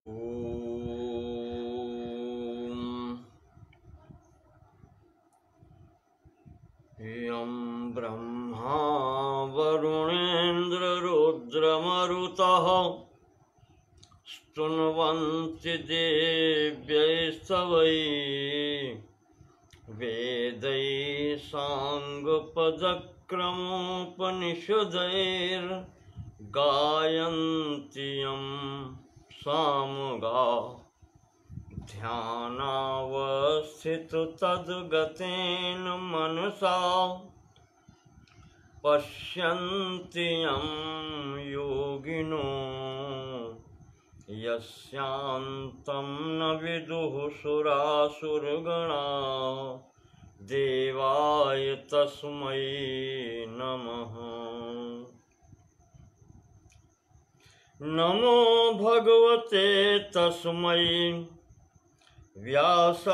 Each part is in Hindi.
ॐ यं ब्रह्मा वरुणेन्द्ररुद्रमरुतः स्तुन्वन्ति देव्यैस्तवैः वेदैः साङ्गपदक्रमोपनिषदैर्गायन्ति यं सामगा ध्यानावस्थितो तद्गतेन मनसा पश्यन्ति यं योगिनो यस्यान्तं न विदुः सुरासुरगणा देवाय तस्मै नमः। नमो भगवते तस्मै व्यासायामिततेजसे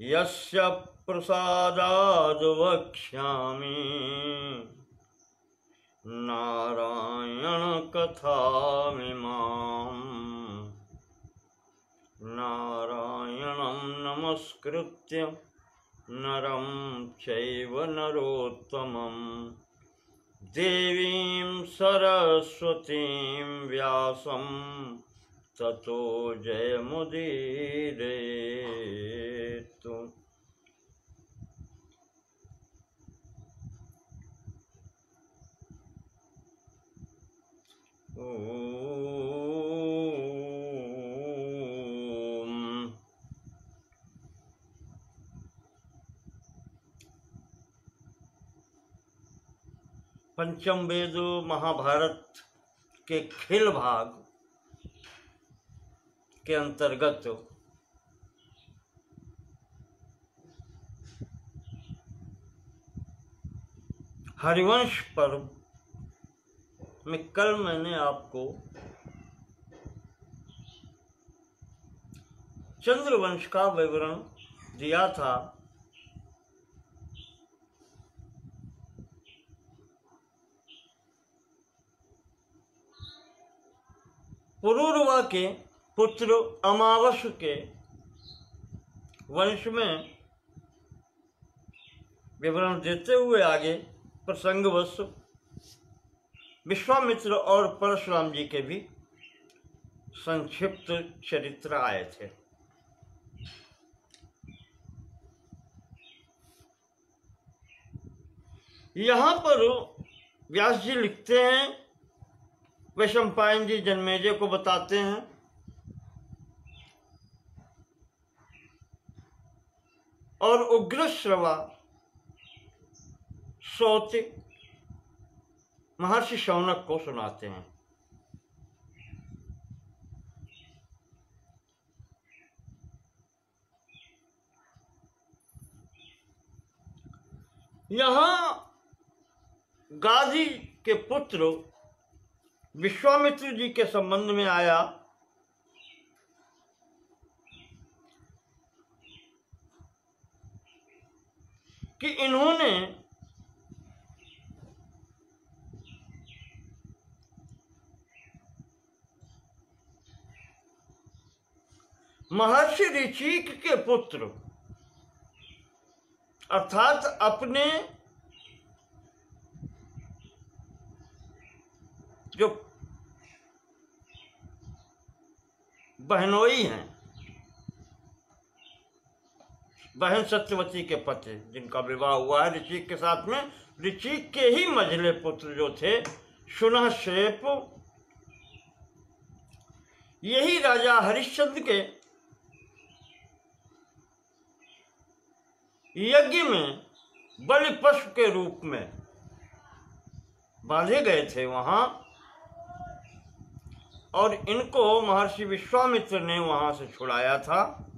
यस्य प्रसादाद् वक्ष्यामि नारायणकथामिमाम्। नारायणं नमस्कृत्य नरं चैव नरोत्तमं देवीं सरस्वतीं व्यासं ततो जयमुदीरयेत्। पंचम वेद महाभारत के खेल भाग के अंतर्गत हरिवंश पर्व में कल मैंने आपको चंद्रवंश का विवरण दिया था। पुरूरवा के पुत्र अमावस के वंश में विवरण देते हुए आगे प्रसंगवश विश्वामित्र और परशुराम जी के भी संक्षिप्त चरित्र आए थे। यहाँ पर व्यास जी लिखते हैं, वैशंपायन जी जन्मेजय को बताते हैं और उग्रश्रवा सौते महर्षि शौनक को सुनाते हैं। यहाँ गादी के पुत्र विश्वामित्र जी के संबंध में आया कि इन्होंने महर्षि ऋचिक के पुत्र अर्थात अपने जो बहनोई हैं, बहन सत्यवती के पति जिनका विवाह हुआ है ऋचिक के साथ में, ऋचिक के ही मझले पुत्र जो थे शुनहशेप, यही राजा हरिश्चंद्र के यज्ञ में बलि पशु के रूप में बांधे गए थे वहां, और इनको महर्षि विश्वामित्र ने वहां से छुड़ाया था।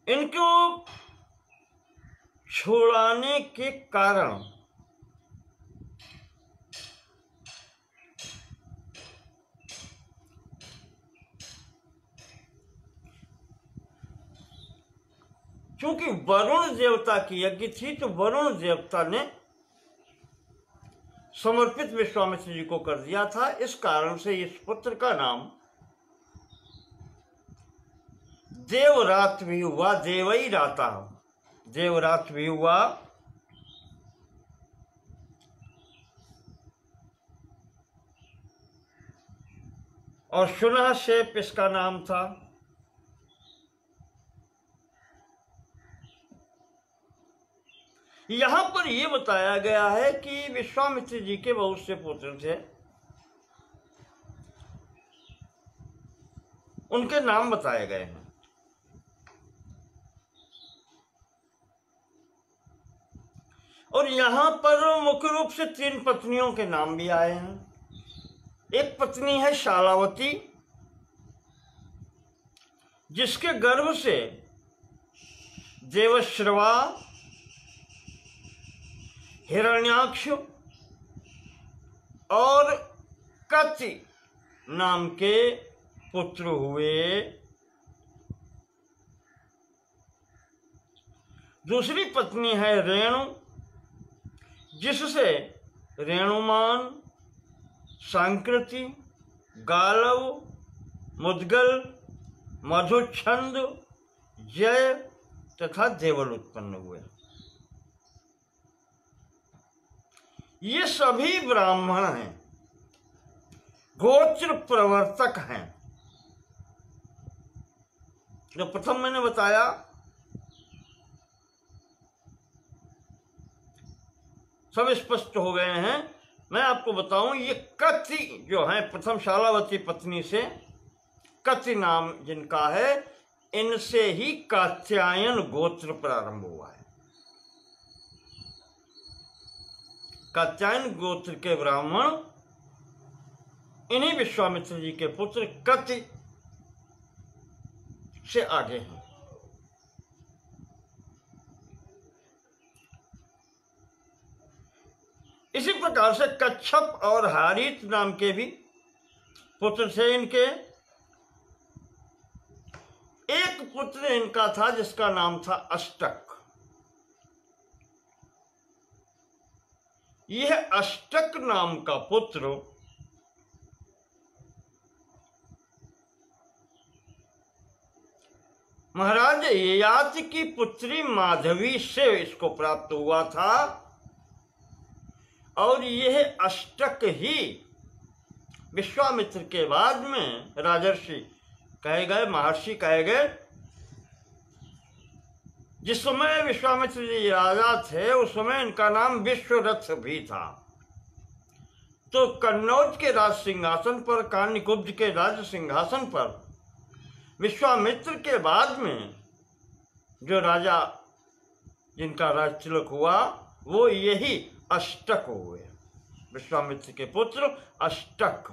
इनको छुड़ाने के कारण चूंकि वरुण देवता की यज्ञ थी तो वरुण देवता ने समर्पित विश्वामित्र जी को कर दिया था। इस कारण से इस पुत्र का नाम देवरात भी हुआ, देवई राता, देवरात भी हुआ। और सुनह शेप इसका नाम था। यहां पर यह बताया गया है कि विश्वामित्र जी के बहुत से पुत्र थे, उनके नाम बताए गए हैं। और यहां पर मुख्य रूप से 3 पत्नियों के नाम भी आए हैं। एक पत्नी है शालावती, जिसके गर्भ से देवश्रवा, हिरण्याक्ष और कति नाम के पुत्र हुए। दूसरी पत्नी है रेणु, जिससे रेणुमान, सांकृति, गालव, मुद्गल, मधुच्छंद, जय तथा देवल उत्पन्न हुए। ये सभी ब्राह्मण हैं, गोत्र प्रवर्तक हैं। जो प्रथम मैंने बताया, सब स्पष्ट हो गए हैं। मैं आपको बताऊं, ये कति जो है प्रथम शालावती पत्नी से कति नाम जिनका है, इनसे ही कात्यायन गोत्र प्रारंभ हुआ है। कात्यायन गोत्र के ब्राह्मण इन्हीं विश्वामित्र जी के पुत्र कति से आगे हैं। इसी प्रकार से कच्छप और हारित नाम के भी पुत्र थे इनके। एक पुत्र इनका था जिसका नाम था अष्टक। यह अष्टक नाम का पुत्र महाराज ययाति की पुत्री माधवी से इसको प्राप्त हुआ था। और यह अष्टक ही विश्वामित्र के बाद में राजर्षि कहे गए, महर्षि कहे गए। जिस समय विश्वामित्र जी राजा थे उस समय इनका नाम विश्वरथ भी था। तो कन्नौज के राज सिंहासन पर, कान्यकुब्ज के राज सिंहासन पर विश्वामित्र के बाद में जो राजा जिनका राज तिलक हुआ वो यही अष्टक हुए। विश्वामित्र के पुत्र अष्टक,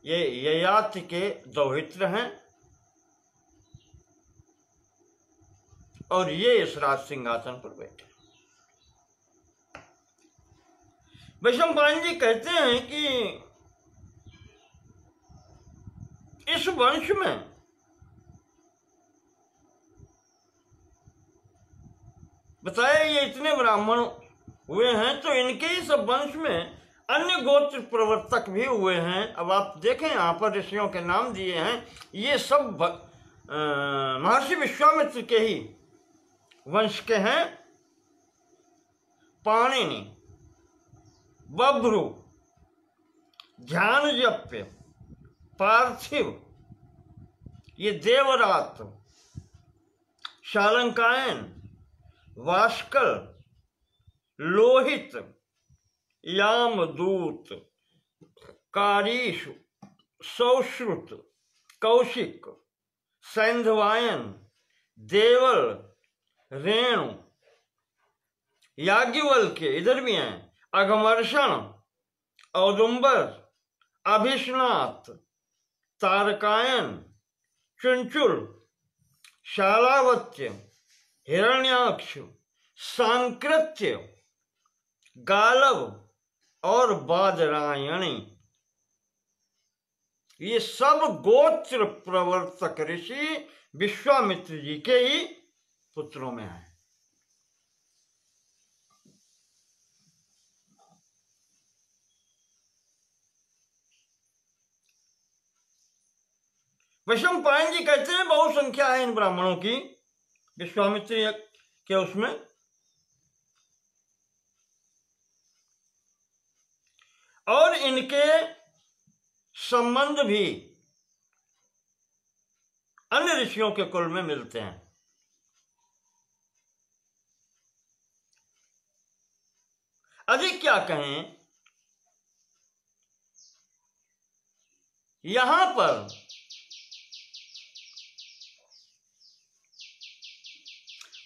ये ययाति के दौहित्र हैं और ये इस राज सिंहासन पर बैठे। वैशंपायन जी कहते हैं कि इस वंश में बताया ये इतने ब्राह्मण हुए हैं, तो इनके ही सब वंश में अन्य गोत्र प्रवर्तक भी हुए हैं। अब आप देखें यहाँ पर ऋषियों के नाम दिए हैं, ये सब महर्षि विश्वामित्र के ही वंश के हैं। पाणिनि, बभ्रु, ध्यानजप्य, पार्थिव, ये देवरात, शालंकायन, वाष्कल, लोहित, यामदूत, कारीषु, सौश्रुत, कौशिक, सैंधवायन, देवल, रेणु, याज्ञवल्क्य, इधर भी हैं, अघमर्षण, औदुंबर, अभिष्णात, तारकायन, चुंचुल, शालावत्य, हिरण्याक्ष, सांकृत्य, गालव और बादरायणी, ये सब गोत्र प्रवर्तक ऋषि विश्वामित्र जी के ही पुत्रों में है। वैशंपायन जी कहते हैं बहुसंख्या है इन ब्राह्मणों की विश्वामित्र के उसमें, और इनके संबंध भी अन्य ऋषियों के कुल में मिलते हैं। अधिक क्या कहें, यहां पर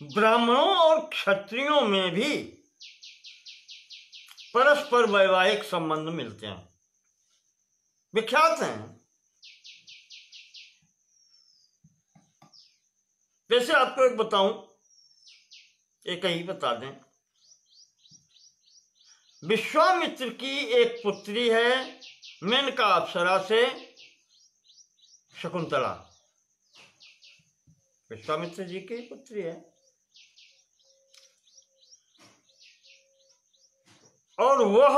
ब्राह्मणों और क्षत्रियों में भी परस्पर वैवाहिक संबंध मिलते हैं, विख्यात हैं। वैसे आपको एक बताऊं, एक ही बता दें, विश्वामित्र की एक पुत्री है मेनका अप्सरा से शकुंतला, विश्वामित्र जी की पुत्री है, और वह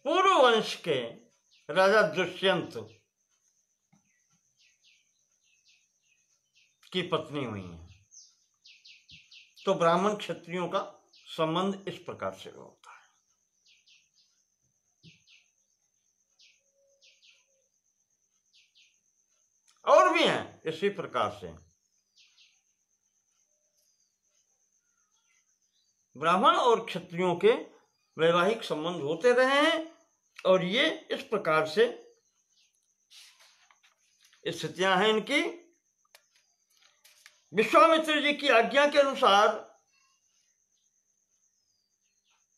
पूर्व वंश के राजा दुष्यंत की पत्नी हुई है। तो ब्राह्मण क्षत्रियों का संबंध इस प्रकार से होता है। और भी हैं इसी प्रकार से ब्राह्मण और क्षत्रियों के वैवाहिक संबंध होते रहे हैं, और ये इस प्रकार से स्थितियां हैं इनकी। विश्वामित्र जी की आज्ञा के अनुसार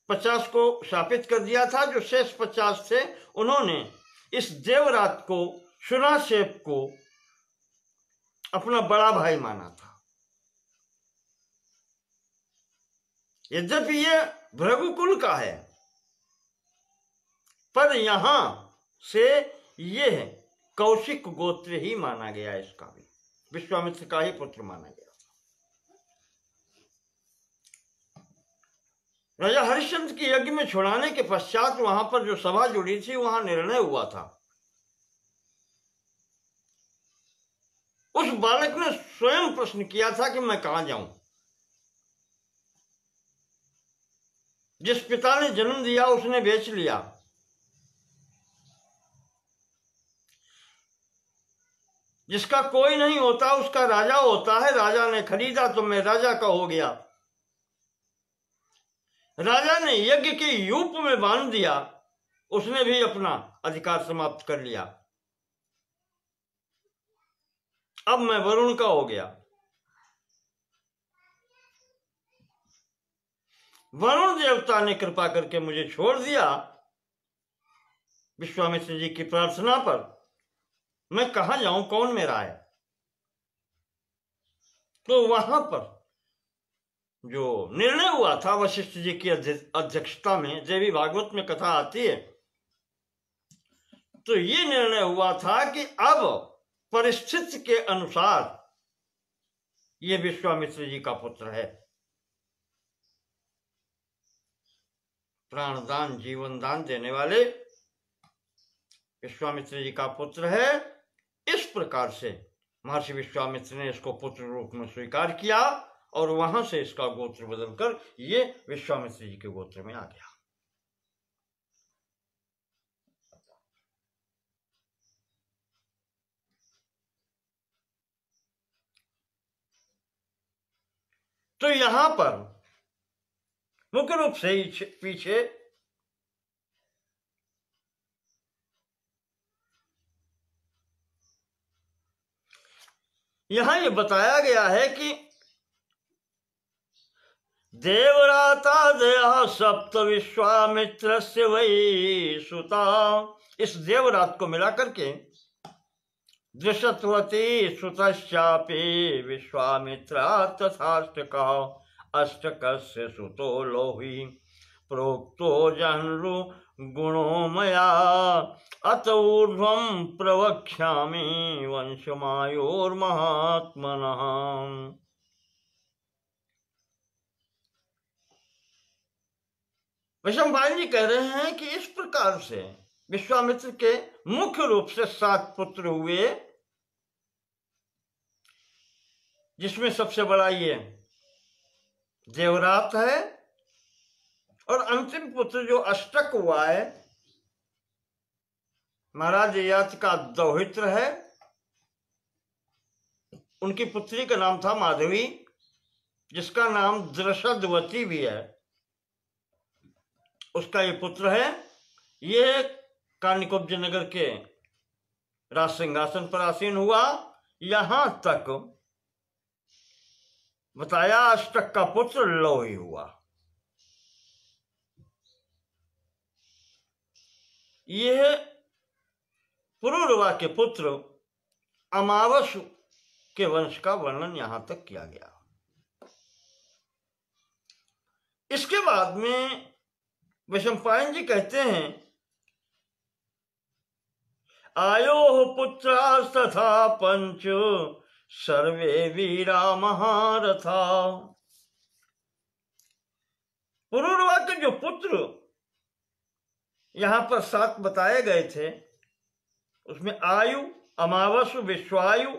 50 को शापित कर दिया था। जो शेष 50 थे उन्होंने इस देवरात को, शुराशेप को अपना बड़ा भाई माना था। यद्यपि ये भृगुकुल का है, पर यहां से यह कौशिक गोत्र ही माना गया, इसका भी विश्वामित्र का ही पुत्र माना गया। राजा हरिश्चंद्र की यज्ञ में छुड़ाने के पश्चात वहां पर जो सभा जुड़ी थी, वहां निर्णय हुआ था। उस बालक ने स्वयं प्रश्न किया था कि मैं कहां जाऊं। जिस पिता ने जन्म दिया उसने बेच लिया। जिसका कोई नहीं होता उसका राजा होता है। राजा ने खरीदा तो मैं राजा का हो गया। राजा ने यज्ञ के यूप में बांध दिया, उसने भी अपना अधिकार समाप्त कर लिया। अब मैं वरुण का हो गया। वरुण देवता ने कृपा करके मुझे छोड़ दिया। विश्वामित्र जी की प्रार्थना पर मैं कहां जाऊं, कौन मेरा है। तो वहां पर जो निर्णय हुआ था वशिष्ठ जी की अध्यक्षता में, देवी भागवत में कथा आती है, तो ये निर्णय हुआ था कि अब परिस्थिति के अनुसार ये विश्वामित्र जी का पुत्र है। प्राणदान जीवन दान देने वाले विश्वामित्र जी का पुत्र है। इस प्रकार से महर्षि विश्वामित्र ने इसको पुत्र रूप में स्वीकार किया, और वहां से इसका गोत्र बदलकर ये विश्वामित्र जी के गोत्र में आ गया। तो यहां पर मुख्य रूप से पीछे यहां ये बताया गया है कि देवराता दया सप्त विश्वामित्र से वही सुता। इस देवरात को मिलाकर के दृशत्वती सुतश्चापि विश्वामित्रा तथाष्टक अष्टकस्य सुतो लोही प्रोक्तो जहन्रु गुणो मया अत ऊर्ध्वं प्रवक्ष्यामि वंशमायोर्महात्मनः। वैशंपायन जी कह रहे हैं कि इस प्रकार से विश्वामित्र के मुख्य रूप से 7 पुत्र हुए, जिसमें सबसे बड़ा ये देवरात है, और अंतिम पुत्र जो अष्टक हुआ है महाराज ययाति का दौहित्र है। उनकी पुत्री का नाम था माधवी, जिसका नाम दृषदवती भी है, उसका ये पुत्र है। ये कानिकुब्ज नगर के राज सिंहासन पर आसीन हुआ। यहां तक बताया अष्टक का पुत्र लव ही हुआ। यह पुरुरवा के पुत्र अमावस के वंश का वर्णन यहां तक किया गया। इसके बाद में वैशंपायन जी कहते हैं आयो पुत्रास्तथा 5 सर्वे वीरा महारथा। पुरुरवा के जो पुत्र यहां पर 7 बताए गए थे, उसमें आयु, अमावस, विश्वायु,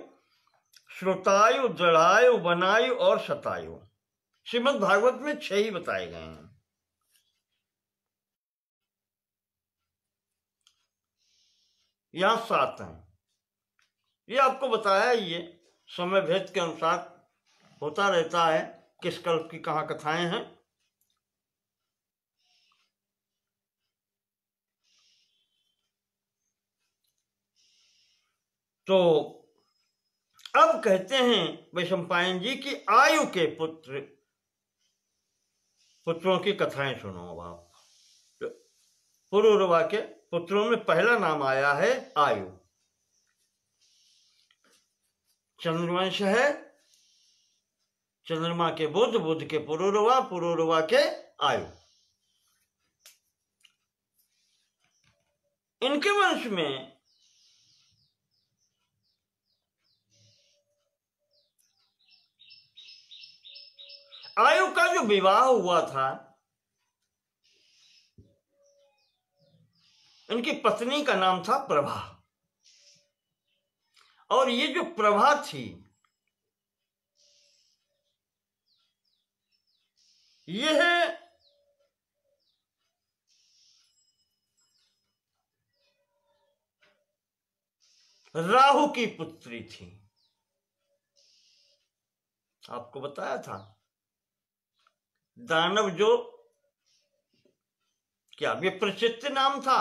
श्रुतायु, दृढ़ायु, वनायु और शतायु। श्रीमद् भागवत में 6 ही बताए गए हैं। यहां 7 हैं। ये आपको बताया, ये समय भेद के अनुसार होता रहता है, किस कल्प की कहाँ कथाएं हैं। तो अब कहते हैं वैशंपायन जी की आयु के पुत्रों की कथाएं सुनो। अब आप पुरुरवा के पुत्रों में पहला नाम आया है आयु। चंद्रवंश है, चंद्रमा के बुध, बुध के पुरुरवा, पुरुरवा के आयु। इनके वंश में आयु का जो विवाह हुआ था, इनकी पत्नी का नाम था प्रभा। और ये जो प्रभा थी, यह राहु की पुत्री थी। आपको बताया था दानव जो क्या विप्रचित्त नाम था,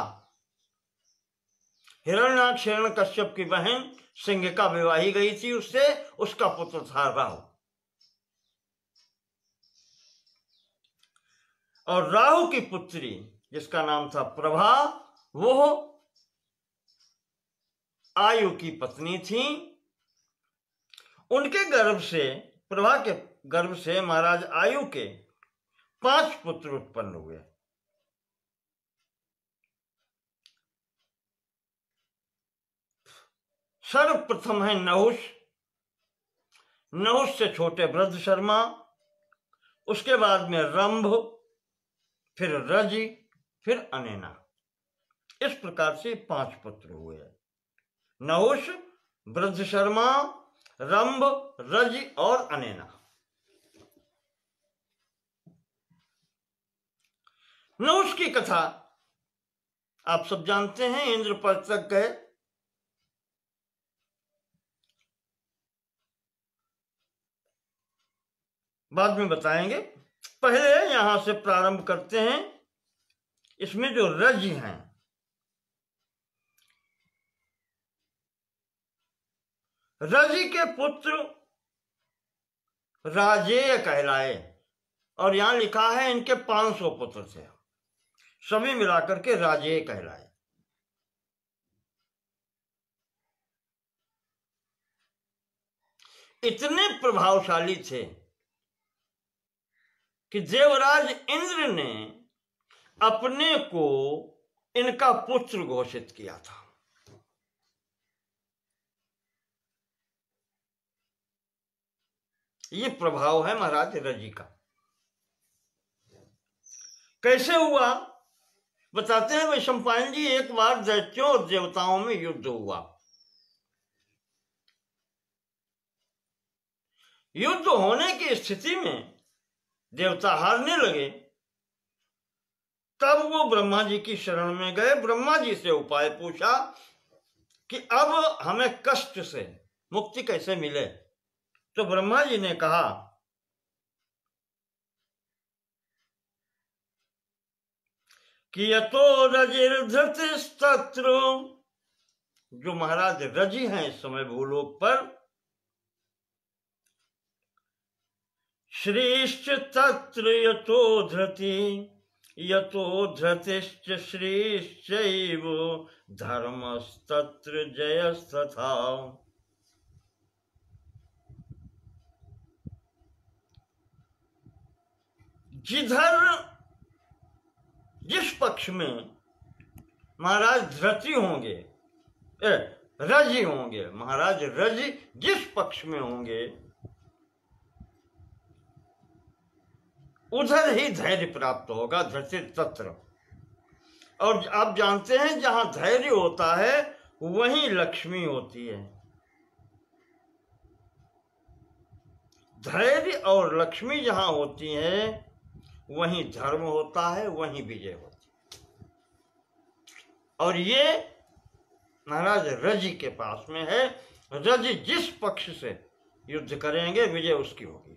हिरण्याक्ष हिरण्यकश्यप की बहन सिंहिका विवाही गई थी उससे, उसका पुत्र था राहु। और राहु की पुत्री जिसका नाम था प्रभा, वो आयु की पत्नी थी। उनके गर्भ से, प्रभा के गर्भ से महाराज आयु के 5 पुत्र उत्पन्न हुए। सर्वप्रथम है नहुष, नहुष से छोटे वृद्ध शर्मा, उसके बाद में रंभ, फिर रजि, फिर अनेना। इस प्रकार से 5 पुत्र हुए। नहुष, वृद्ध शर्मा, रंभ, रजि और अनेना। नहुष की कथा आप सब जानते हैं। इंद्रपद तक गए, बाद में बताएंगे। पहले यहां से प्रारंभ करते हैं। इसमें जो रज हैं, रजि के पुत्र राजेय कहलाए, और यहां लिखा है इनके 500 पुत्र थे, सभी मिलाकर के राजेय कहलाए। इतने प्रभावशाली थे कि देवराज इंद्र ने अपने को इनका पुत्र घोषित किया था। ये प्रभाव है महाराज रजी का। कैसे हुआ बताते हैं वैशंपायन जी। एक बार दैत्यों और देवताओं में युद्ध हुआ। युद्ध होने की स्थिति में देवता हारने लगे। तब वो ब्रह्मा जी की शरण में गए, ब्रह्मा जी से उपाय पूछा कि अब हमें कष्ट से मुक्ति कैसे मिले। तो ब्रह्मा जी ने कहा कि यतो रजिर्धृतिस्तत्र, जो महाराज रजी हैं इस समय भूलोक पर, श्रीश्च तत्र यतो धृति, यतो धृतिश्च श्रीश्चैव, धर्मस्तत्र जयस्तथा। जिधर जिस पक्ष में महाराज धृति होंगे, रजी होंगे, महाराज रजी जिस पक्ष में होंगे उधर ही धैर्य प्राप्त होगा, धृति तत्र। और आप जानते हैं जहां धैर्य होता है वहीं लक्ष्मी होती है। धैर्य और लक्ष्मी जहां होती है वहीं धर्म होता है, वहीं विजय होती है। और ये महाराज रजी के पास में है। रजी जिस पक्ष से युद्ध करेंगे विजय उसकी होगी।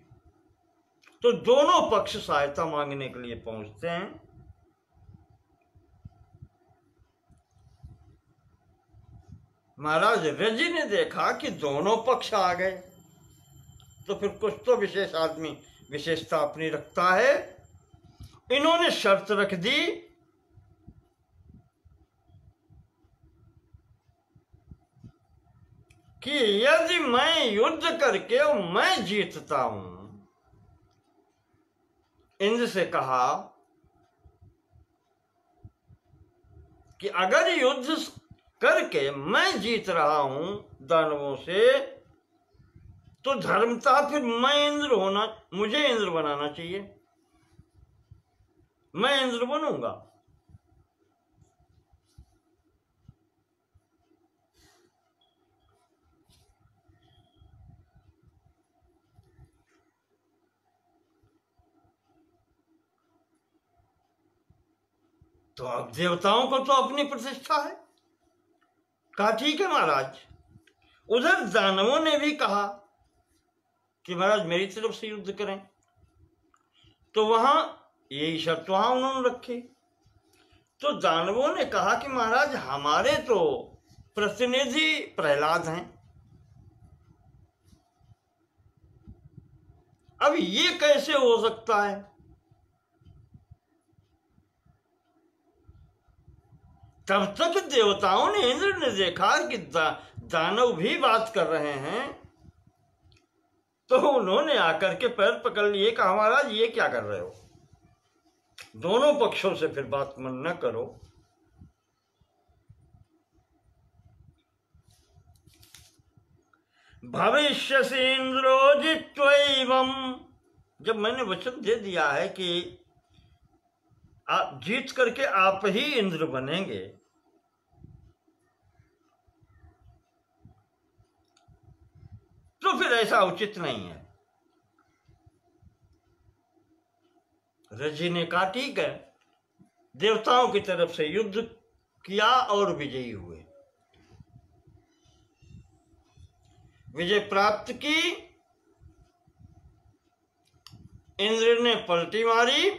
तो दोनों पक्ष सहायता मांगने के लिए पहुंचते हैं। महाराज रजी ने देखा कि दोनों पक्ष आ गए, तो फिर कुछ तो विशेष आदमी विशेषता अपनी रखता है। इन्होंने शर्त रख दी कि यदि मैं युद्ध करके और मैं जीतता हूं, इंद्र से कहा कि अगर युद्ध करके मैं जीत रहा हूं दानवों से, तो धर्मता फिर मैं इंद्र होना, मुझे इंद्र बनाना चाहिए, मैं इंद्र बनूंगा। तो अब देवताओं को तो अपनी प्रतिष्ठा है। कहा ठीक है महाराज। उधर दानवों ने भी कहा कि महाराज मेरी तरफ से युद्ध करें। तो वहां यही शर्त वहां उन्होंने रखी। तो दानवों ने कहा कि महाराज हमारे तो प्रतिनिधि प्रहलाद हैं, अब ये कैसे हो सकता है। तब तक देवताओं ने, इंद्र ने देखा कि दानव भी बात कर रहे हैं, तो उन्होंने आकर के पैर पकड़ लिए। कहा महाराज ये क्या कर रहे हो, दोनों पक्षों से फिर बात मन न करो। भविष्यसि इंद्रो जित्वैवं, जब मैंने वचन दे दिया है कि आप जीत करके आप ही इंद्र बनेंगे, तो फिर ऐसा उचित नहीं है। रजी ने कहा ठीक है। देवताओं की तरफ से युद्ध किया और विजयी हुए, विजय प्राप्त की। इंद्र ने पलटी मारी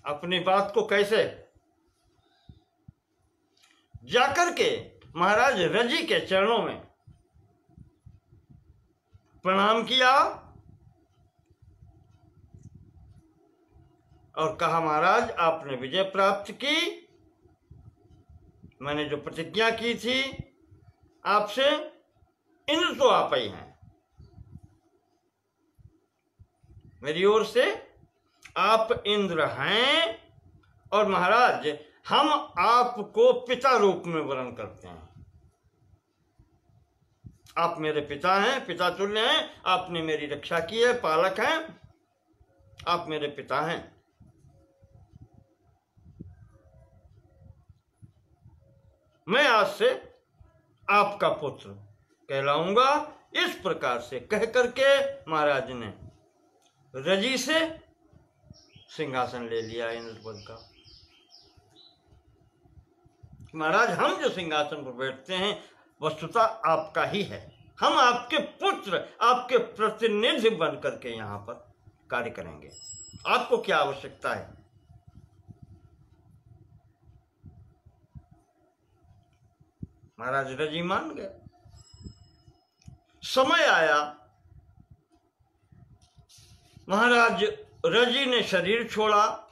अपनी बात को। कैसे? जाकर के महाराज रजी के चरणों में प्रणाम किया और कहा महाराज आपने विजय प्राप्त की, मैंने जो प्रतिज्ञा की थी आपसे, इंद्र तो आप ही हैं, मेरी ओर से आप इंद्र हैं। और महाराज हम आपको पिता रूप में वर्ण करते हैं। आप मेरे पिता हैं, पिता तुल्य हैं, आपने मेरी रक्षा की है, पालक हैं, आप मेरे पिता हैं। मैं आज से आपका पुत्र कहलाऊंगा। इस प्रकार से कह करके महाराज ने रजी से सिंहासन ले लिया इंद्रपद का। महाराज, हम जो सिंहासन पर बैठते हैं वस्तुतः आपका ही है। हम आपके पुत्र, आपके प्रतिनिधि बन करके यहां पर कार्य करेंगे। आपको क्या आवश्यकता है? महाराज रजी मान गए। समय आया, महाराज रजी ने शरीर छोड़ा।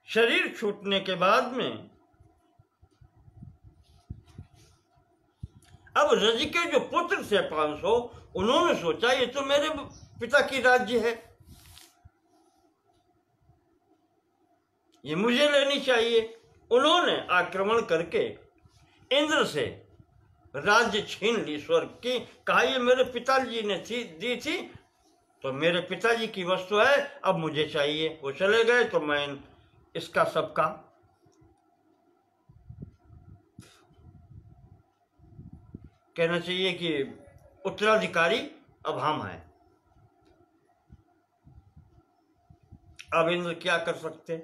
शरीर छूटने के बाद में अब रजी के जो पुत्र थे 500, उन्होंने सोचा ये तो मेरे पिता की राज्य है, ये मुझे लेनी चाहिए। उन्होंने आक्रमण करके इंद्र से राज्य छीन ली स्वर्ग की। कहा ये मेरे पिताजी ने दी थी, तो मेरे पिताजी की वस्तु है, अब मुझे चाहिए। वो चले गए तो मैं इसका सबका कहना चाहिए कि उत्तराधिकारी अब हम हैं। अब इंद्र क्या कर सकते?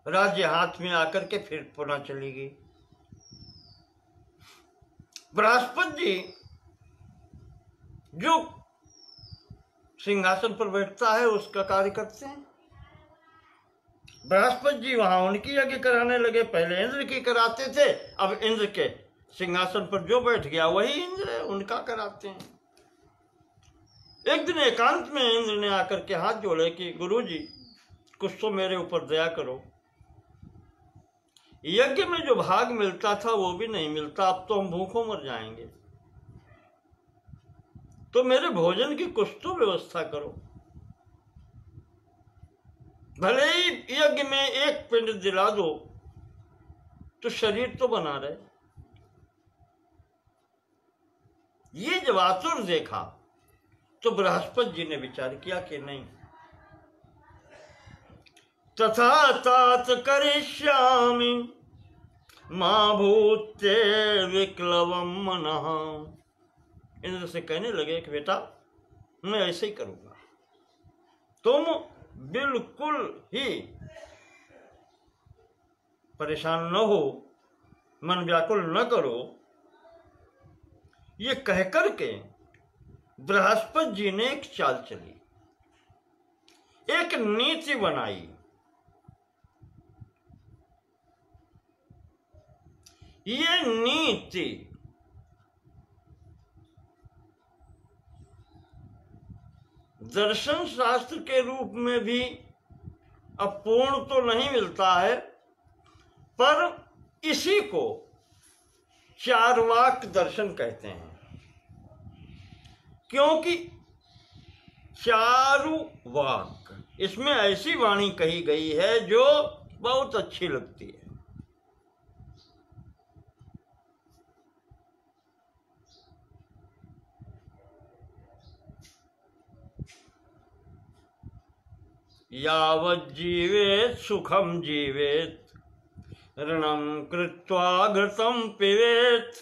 राज्य हाथ में आकर के फिर पुनः चली गई। बृहस्पति जी जो सिंहासन पर बैठता है उसका कार्य करते हैं। बृहस्पति जी वहां उनकी यज्ञ कराने लगे। पहले इंद्र की कराते थे, अब इंद्र के सिंहासन पर जो बैठ गया वही इंद्र है, उनका कराते हैं। एक दिन एकांत में इंद्र ने आकर के हाथ जोड़े कि गुरुजी कुछ तो मेरे ऊपर दया करो। यज्ञ में जो भाग मिलता था वो भी नहीं मिलता, अब तो हम भूखों मर जाएंगे, तो मेरे भोजन की कुछ तो व्यवस्था करो। भले ही यज्ञ में एक पिंड दिला दो तो शरीर तो बना रहे। ये जब आतुर देखा तो बृहस्पति जी ने विचार किया कि नहीं, तथा तात करिष्यामि मां भूते विक्लवम मनः। इंद्र से कहने लगे कि बेटा मैं ऐसे ही करूंगा, तुम बिल्कुल ही परेशान न हो, मन व्याकुल न करो। ये कहकर के बृहस्पति जी ने एक चाल चली, एक नीति बनाई। ये नीति दर्शन शास्त्र के रूप में भी अपूर्ण तो नहीं मिलता है, पर इसी को चारवाक दर्शन कहते हैं, क्योंकि चारु वाक, इसमें ऐसी वाणी कही गई है जो बहुत अच्छी लगती है। यावत् जीवेत् सुखम जीवेत् ऋणम कृत्वा घृतम पिबेत्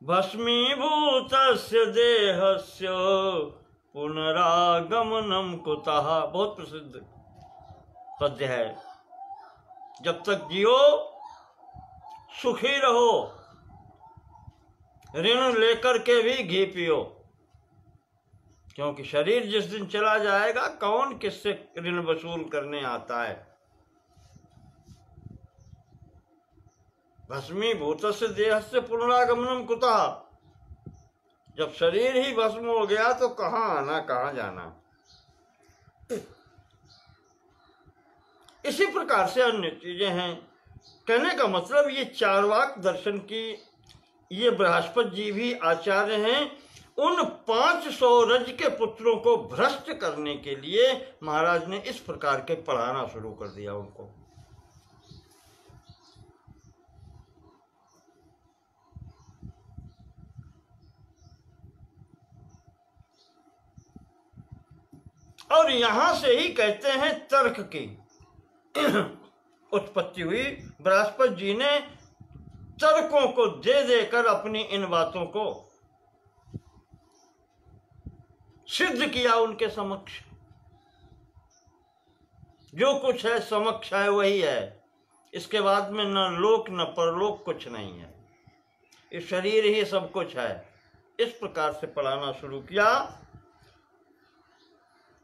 भस्मीभूतस्य देहस्य पुनरागमनम कुतः। बहुत प्रसिद्ध पद्य है। जब तक जियो सुखी रहो, ऋण लेकर के भी घी पियो, क्योंकि शरीर जिस दिन चला जाएगा कौन किससे ऋण वसूल करने आता है। भस्मीभूतस्य देहस्य पुनरागमनम कुतः। जब शरीर ही भस्म हो गया तो कहाँ आना कहाँ जाना। इसी प्रकार से अन्य चीजें हैं। कहने का मतलब ये चारवाक दर्शन की ये बृहस्पति जी भी आचार्य हैं, उन 500 रज के पुत्रों को भ्रष्ट करने के लिए महाराज ने इस प्रकार के पढ़ाना शुरू कर दिया उनको। और यहां से ही कहते हैं तर्क की उत्पत्ति हुई। बृहस्पति जी ने तर्कों को दे देकर अपनी इन बातों को सिद्ध किया उनके समक्ष। जो कुछ है समक्ष है वही है, इसके बाद में न लोक न परलोक कुछ नहीं है, इस शरीर ही सब कुछ है। इस प्रकार से पढ़ाना शुरू किया।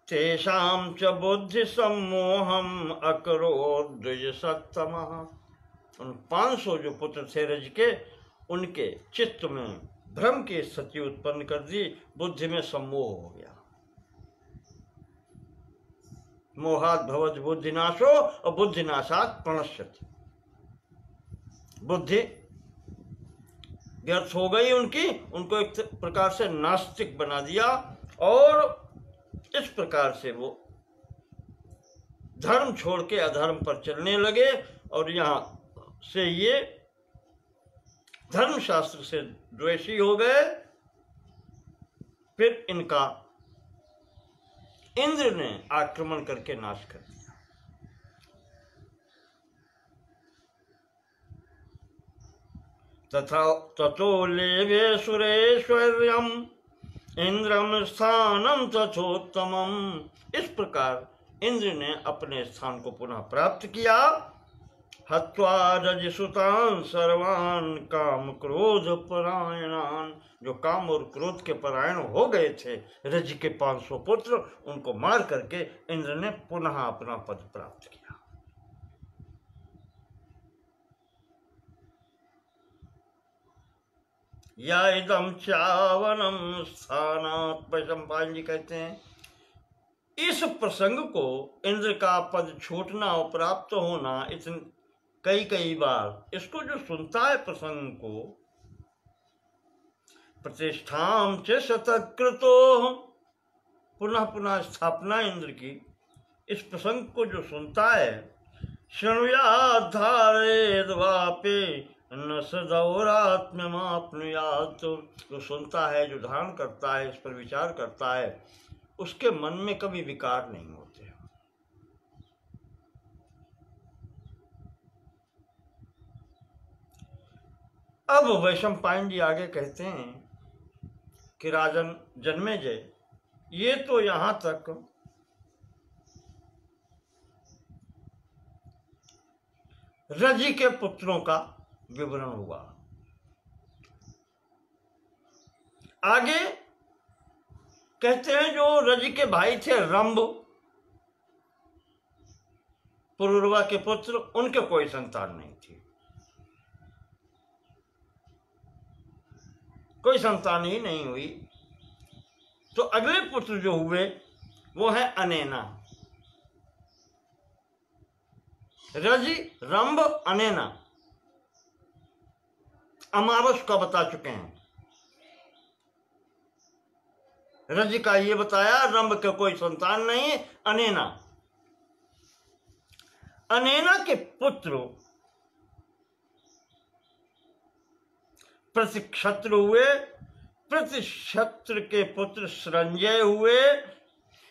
तेषां च बुद्धि सम्मोहम अकरोत् द्विज सत्तमः। उन 500 जो पुत्र थे रज के, उनके चित्त में भ्रम की स्थिति उत्पन्न कर दी, बुद्धि में सम्मोह हो गया। मोहात् भवति बुद्धिनाशो और बुद्धिनाशात् प्रणश्यति। बुद्धि व्यर्थ हो गई उनकी, उनको एक प्रकार से नास्तिक बना दिया और इस प्रकार से वो धर्म छोड़ के अधर्म पर चलने लगे। और यहां से ये धर्मशास्त्र से द्वेषी हो गए। फिर इनका इंद्र ने आक्रमण करके नाश कर दिया। तथा ततो लेवे सुरेश्वर्यम इंद्रम स्थानम तथोत्तमम। इस प्रकार इंद्र ने अपने स्थान को पुनः प्राप्त किया। हत्वा रजसुतान सर्वान काम क्रोध परायणान। जो काम और क्रोध के परायण हो गए थे रज के 500 पुत्र, उनको मार करके इंद्र ने पुनः अपना पद प्राप्त किया। या इदम चावनम स्थानात्। वैशंपायन जी कहते हैं इस प्रसंग को, इंद्र का पद छूटना और प्राप्त होना, इतने कई बार इसको जो सुनता है प्रसंग को, प्रतिष्ठाम च शतकृतो, पुनः पुनः स्थापना इंद्र की, इस प्रसंग को जो सुनता है, शृणुयात् धारयेद् वापे न सदौरात्म्यमाप्नुयात्। जो सुनता है, जो धारण करता है, इस पर विचार करता है, उसके मन में कभी विकार नहीं होते। अब वैशंपायन जी आगे कहते हैं कि राजन जन्मेजय, ये तो यहां तक रजि के पुत्रों का विवरण हुआ। आगे कहते हैं जो रजि के भाई थे रंभ, पुरुरवा के पुत्र, उनके कोई संतान नहीं थी, कोई संतान ही नहीं हुई। तो अगले पुत्र जो हुए वो है अनेना। रजि, रंभ, अनेना। अमावस का बता चुके हैं। रजि का ये बताया, रंभ के कोई संतान नहीं। अनेना के पुत्र प्रतिक्षत्र हुए, प्रतिक्षत्र के पुत्र संजय हुए,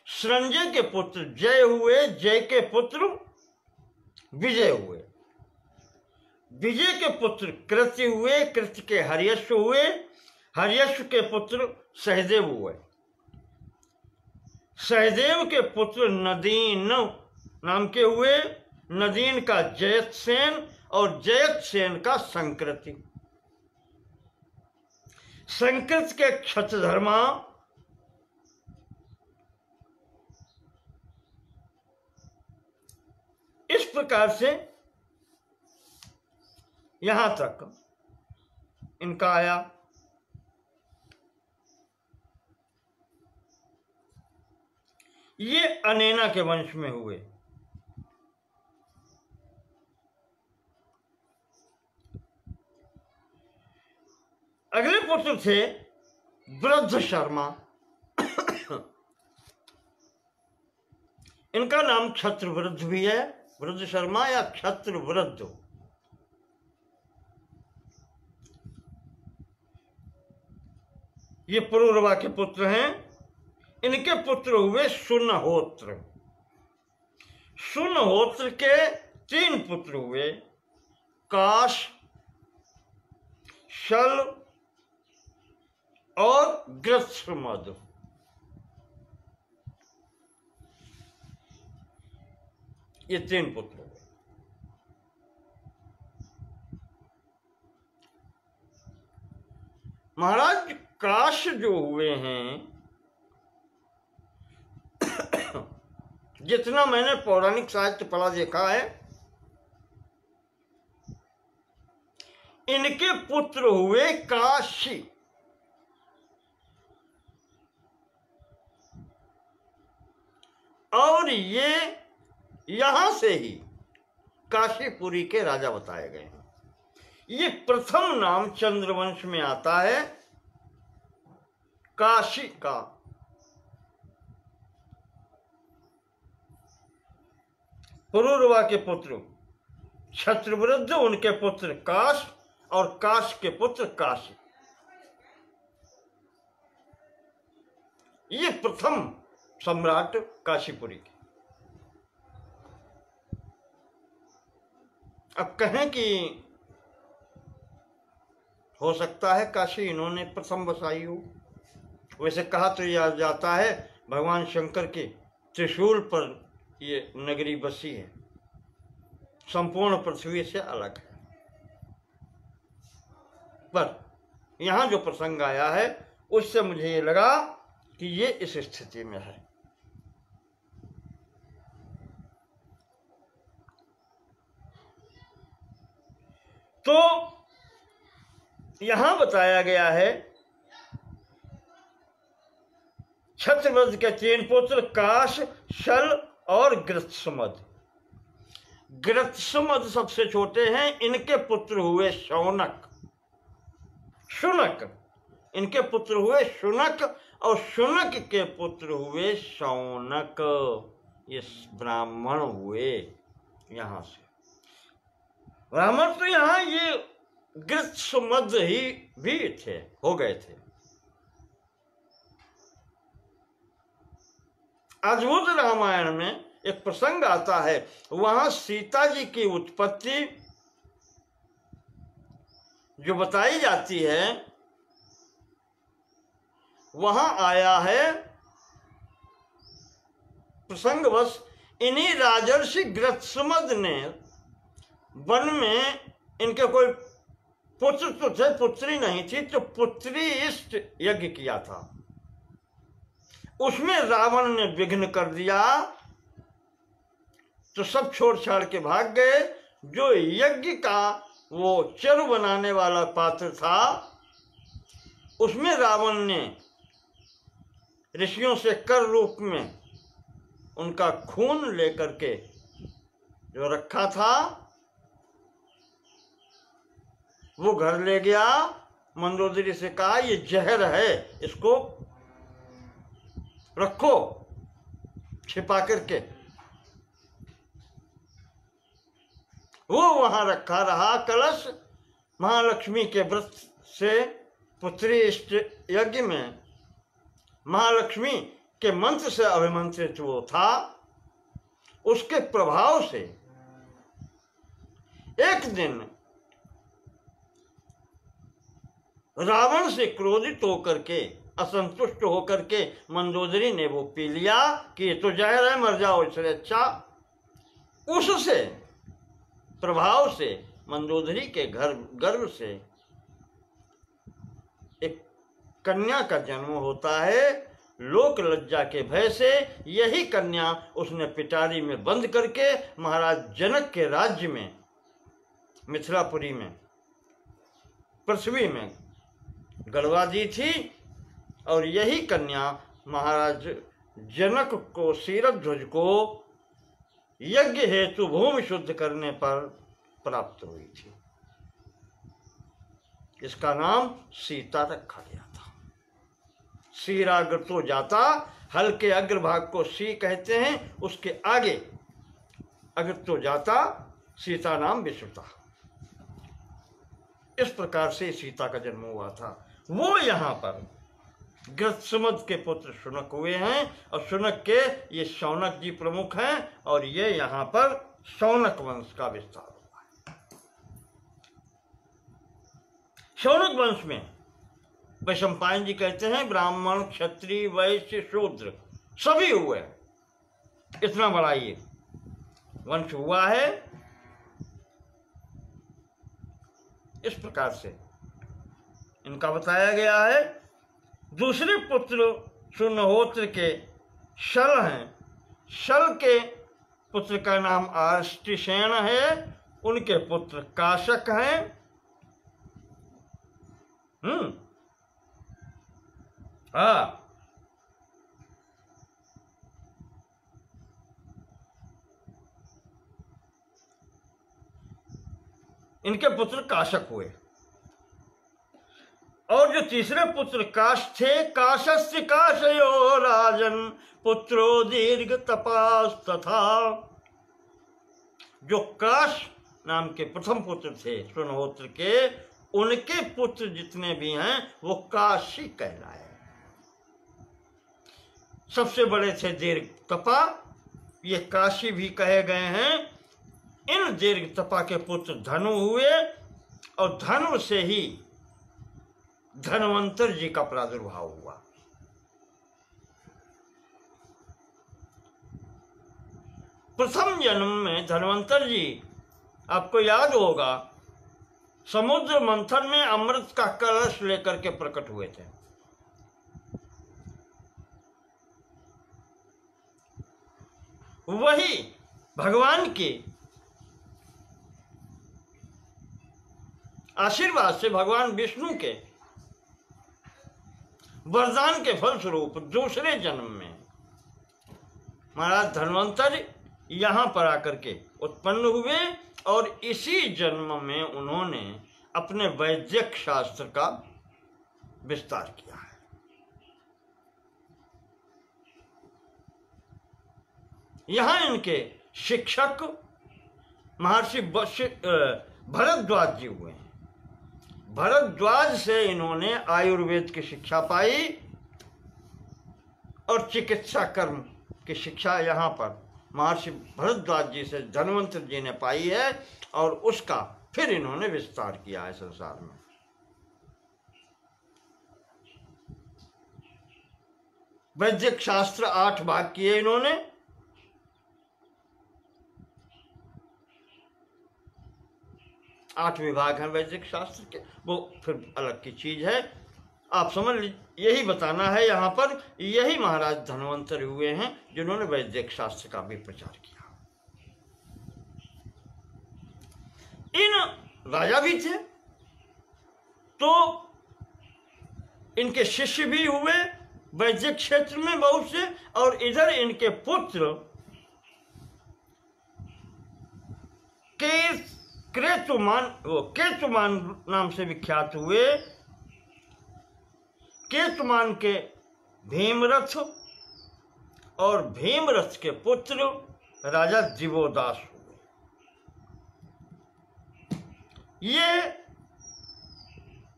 संजय के पुत्र जय हुए, जय के पुत्र विजय हुए, विजय के पुत्र कृत्य हुए, कृत्य के हर्यश्व हुए, हर्यश्व के पुत्र सहदेव हुए, सहदेव के पुत्र नदीन नाम के हुए, नदीन का जयतसेन और जयतसेन का संकृति, संकृत के क्षत्रधर्मा, इस प्रकार से यहां तक इनका आया। ये अनेना के वंश में हुए। अगले पुत्र थे वृद्ध शर्मा, इनका नाम क्षत्रवृद्ध भी है, वृद्ध शर्मा या क्षत्रवृद्ध। ये पुरूरवा के पुत्र हैं। इनके पुत्र हुए सुनहोत्र। सुनहोत्र के 3 पुत्र हुए, काश, शल और गृत्समद। ये 3 पुत्र हुए। महाराज काश जो हुए हैं, जितना मैंने पौराणिक साहित्य पढ़ा देखा है, इनके पुत्र हुए काशी। और ये यहां से ही काशीपुरी के राजा बताए गए हैं। ये प्रथम नाम चंद्रवंश में आता है काशी का। पुरूरवा के पुत्र क्षत्रवृद्ध, उनके पुत्र काश, और काश के पुत्र काशी। ये प्रथम सम्राट काशीपुरी के। अब कहें कि हो सकता है काशी इन्होंने प्रथम बसाई हो। वैसे कहा तो यह जाता है भगवान शंकर के त्रिशूल पर ये नगरी बसी है, संपूर्ण पृथ्वी से अलग है। पर यहां जो प्रसंग आया है उससे मुझे ये लगा कि ये इस स्थिति में है। तो यहां बताया गया है क्षत्रवृद्ध के 3 पुत्र काश, शल और गृत्समद। गृत्समद सबसे छोटे हैं। इनके पुत्र हुए शौनक, शुनक। इनके पुत्र हुए शुनक और शुनक के पुत्र हुए शौनक। ये ब्राह्मण हुए यहां से। ब्राह्मण तो यहां ये गृत्समद ही भी थे, हो गए थे। अद्भुत रामायण में एक प्रसंग आता है, वहां सीता जी की उत्पत्ति जो बताई जाती है, वहां आया है प्रसंगवश इन्हीं राजर्षि गृत्समद ने वन में, इनके कोई पुत्र तो थे, पुत्री नहीं थी, तो पुत्री इष्ट यज्ञ किया था। उसमें रावण ने विघ्न कर दिया, तो सब छोड़ छाड़ के भाग गए। जो यज्ञ का वो चरु बनाने वाला पात्र था, उसमें रावण ने ऋषियों से कर रूप में उनका खून लेकर के जो रखा था वो घर ले गया। मंदोदरी से कहा ये जहर है, इसको रखो छिपा करके। वो वहां रखा रहा। कलश महालक्ष्मी के व्रत से पुत्री इष्ट यज्ञ में महालक्ष्मी के मंत्र से अभिमंत्रित वो था। उसके प्रभाव से एक दिन रावण से क्रोधित होकर के, असंतुष्ट होकर के मंदोदरी ने वो पी लिया कि ये तो जहर है, मर जाओ इससे अच्छा। उससे प्रभाव से मंदोदरी के गर्भ से एक कन्या का जन्म होता है। लोक लज्जा के भय से यही कन्या उसने पिटारी में बंद करके महाराज जनक के राज्य में, मिथिलापुरी में, पृथ्वी में गड़वा दी थी। और यही कन्या महाराज जनक को, क्षीरध्वज को यज्ञ हेतु भूमि शुद्ध करने पर प्राप्त हुई थी। इसका नाम सीता रखा गया था। शीराग्रतो जाता, हल के अग्रभाग को सी कहते हैं, उसके आगे अग्रतो जाता, सीता नाम विश्रुता। इस प्रकार से सीता का जन्म हुआ था। वो यहाँ पर गृत्समद के पुत्र शुनक हुए हैं, और शुनक के ये शौनक जी प्रमुख हैं, और ये यहाँ पर शौनक वंश का विस्तार हुआ है। शौनक वंश में वैशंपायन जी कहते हैं ब्राह्मण, क्षत्रिय, वैश्य, शूद्र सभी हुए। इतना बड़ा ये वंश हुआ है। इस प्रकार से इनका बताया गया है। दूसरे पुत्र सुनहोत्र के शल हैं। शल के पुत्र का नाम आष्टिसेन है, उनके पुत्र काशक हैं। हाँ, इनके पुत्र काशक हुए। और जो तीसरे पुत्र काश थे, काशस्य काशयो राजन पुत्रो दीर्घ तपास तथा। जो काश नाम के प्रथम पुत्र थे सुनहोत्र के, उनके पुत्र जितने भी हैं वो काशी कहलाए। सबसे बड़े थे दीर्घ तपा, ये काशी भी कहे गए हैं। इन दीर्घ तपा के पुत्र धनु हुए, और धनु से ही धन्वंतर जी का प्रादुर्भाव हुआ। प्रथम जन्म में धन्वंतर जी, आपको याद होगा, समुद्र मंथन में अमृत का कलश लेकर के प्रकट हुए थे। वही भगवान के आशीर्वाद से, भगवान विष्णु के वरदान के फलस्वरूप दूसरे जन्म में महाराज धन्वंतर यहाँ पर आकर के उत्पन्न हुए, और इसी जन्म में उन्होंने अपने वैदिक शास्त्र का विस्तार किया है। यहाँ इनके शिक्षक महर्षि भरद्वाज जी हुए हैं। भरद्वाज से इन्होंने आयुर्वेद की शिक्षा पाई, और चिकित्सा कर्म की शिक्षा यहाँ पर महर्षि भरद्वाज जी से धन्वंतर जी ने पाई है, और उसका फिर इन्होंने विस्तार किया है संसार में। वैदिक शास्त्र 8 भाग किए इन्होंने। आठ विभाग हैं वैदिक शास्त्र के, वो फिर अलग की चीज है। आप समझ लीजिए, यही बताना है यहाँ पर। यही महाराज धन्वंतर हुए हैं जिन्होंने वैदिक शास्त्र का भी प्रचार किया। इन राजा भी थे, तो इनके शिष्य भी हुए वैदिक क्षेत्र में बहुत से, और इधर इनके पुत्र केतुमान नाम से विख्यात हुए। केतुमान के भीमरथ, और भीमरथ के पुत्र राजा दिवोदास हुए। ये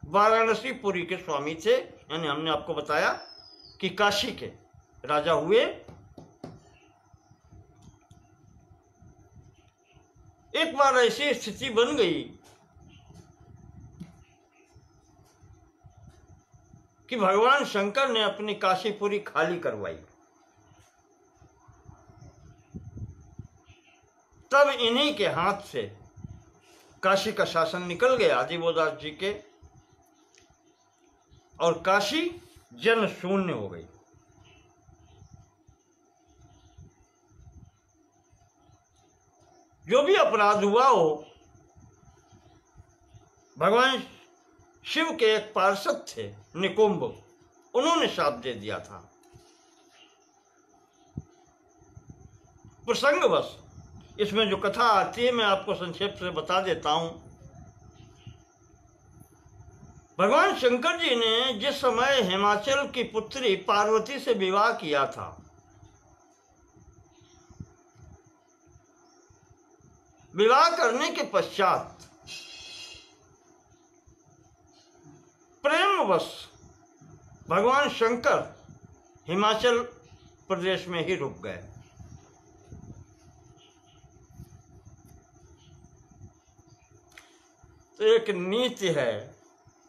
वाराणसी पुरी के स्वामी थे, यानी हमने आपको बताया कि काशी के राजा हुए। एक बार ऐसी स्थिति बन गई कि भगवान शंकर ने अपनी काशीपुरी खाली करवाई। तब इन्हीं के हाथ से काशी का शासन निकल गया दिवोदास जी के, और काशी जन शून्य हो गई। जो भी अपराध हुआ हो, भगवान शिव के एक पार्षद थे निकुंभ, उन्होंने शाप दे दिया था। प्रसंगवश इसमें जो कथा आती है मैं आपको संक्षेप से बता देता हूं। भगवान शंकर जी ने जिस समय हिमाचल की पुत्री पार्वती से विवाह किया था, विवाह करने के पश्चात प्रेमवश भगवान शंकर हिमाचल प्रदेश में ही रुक गए। तो एक नीति है,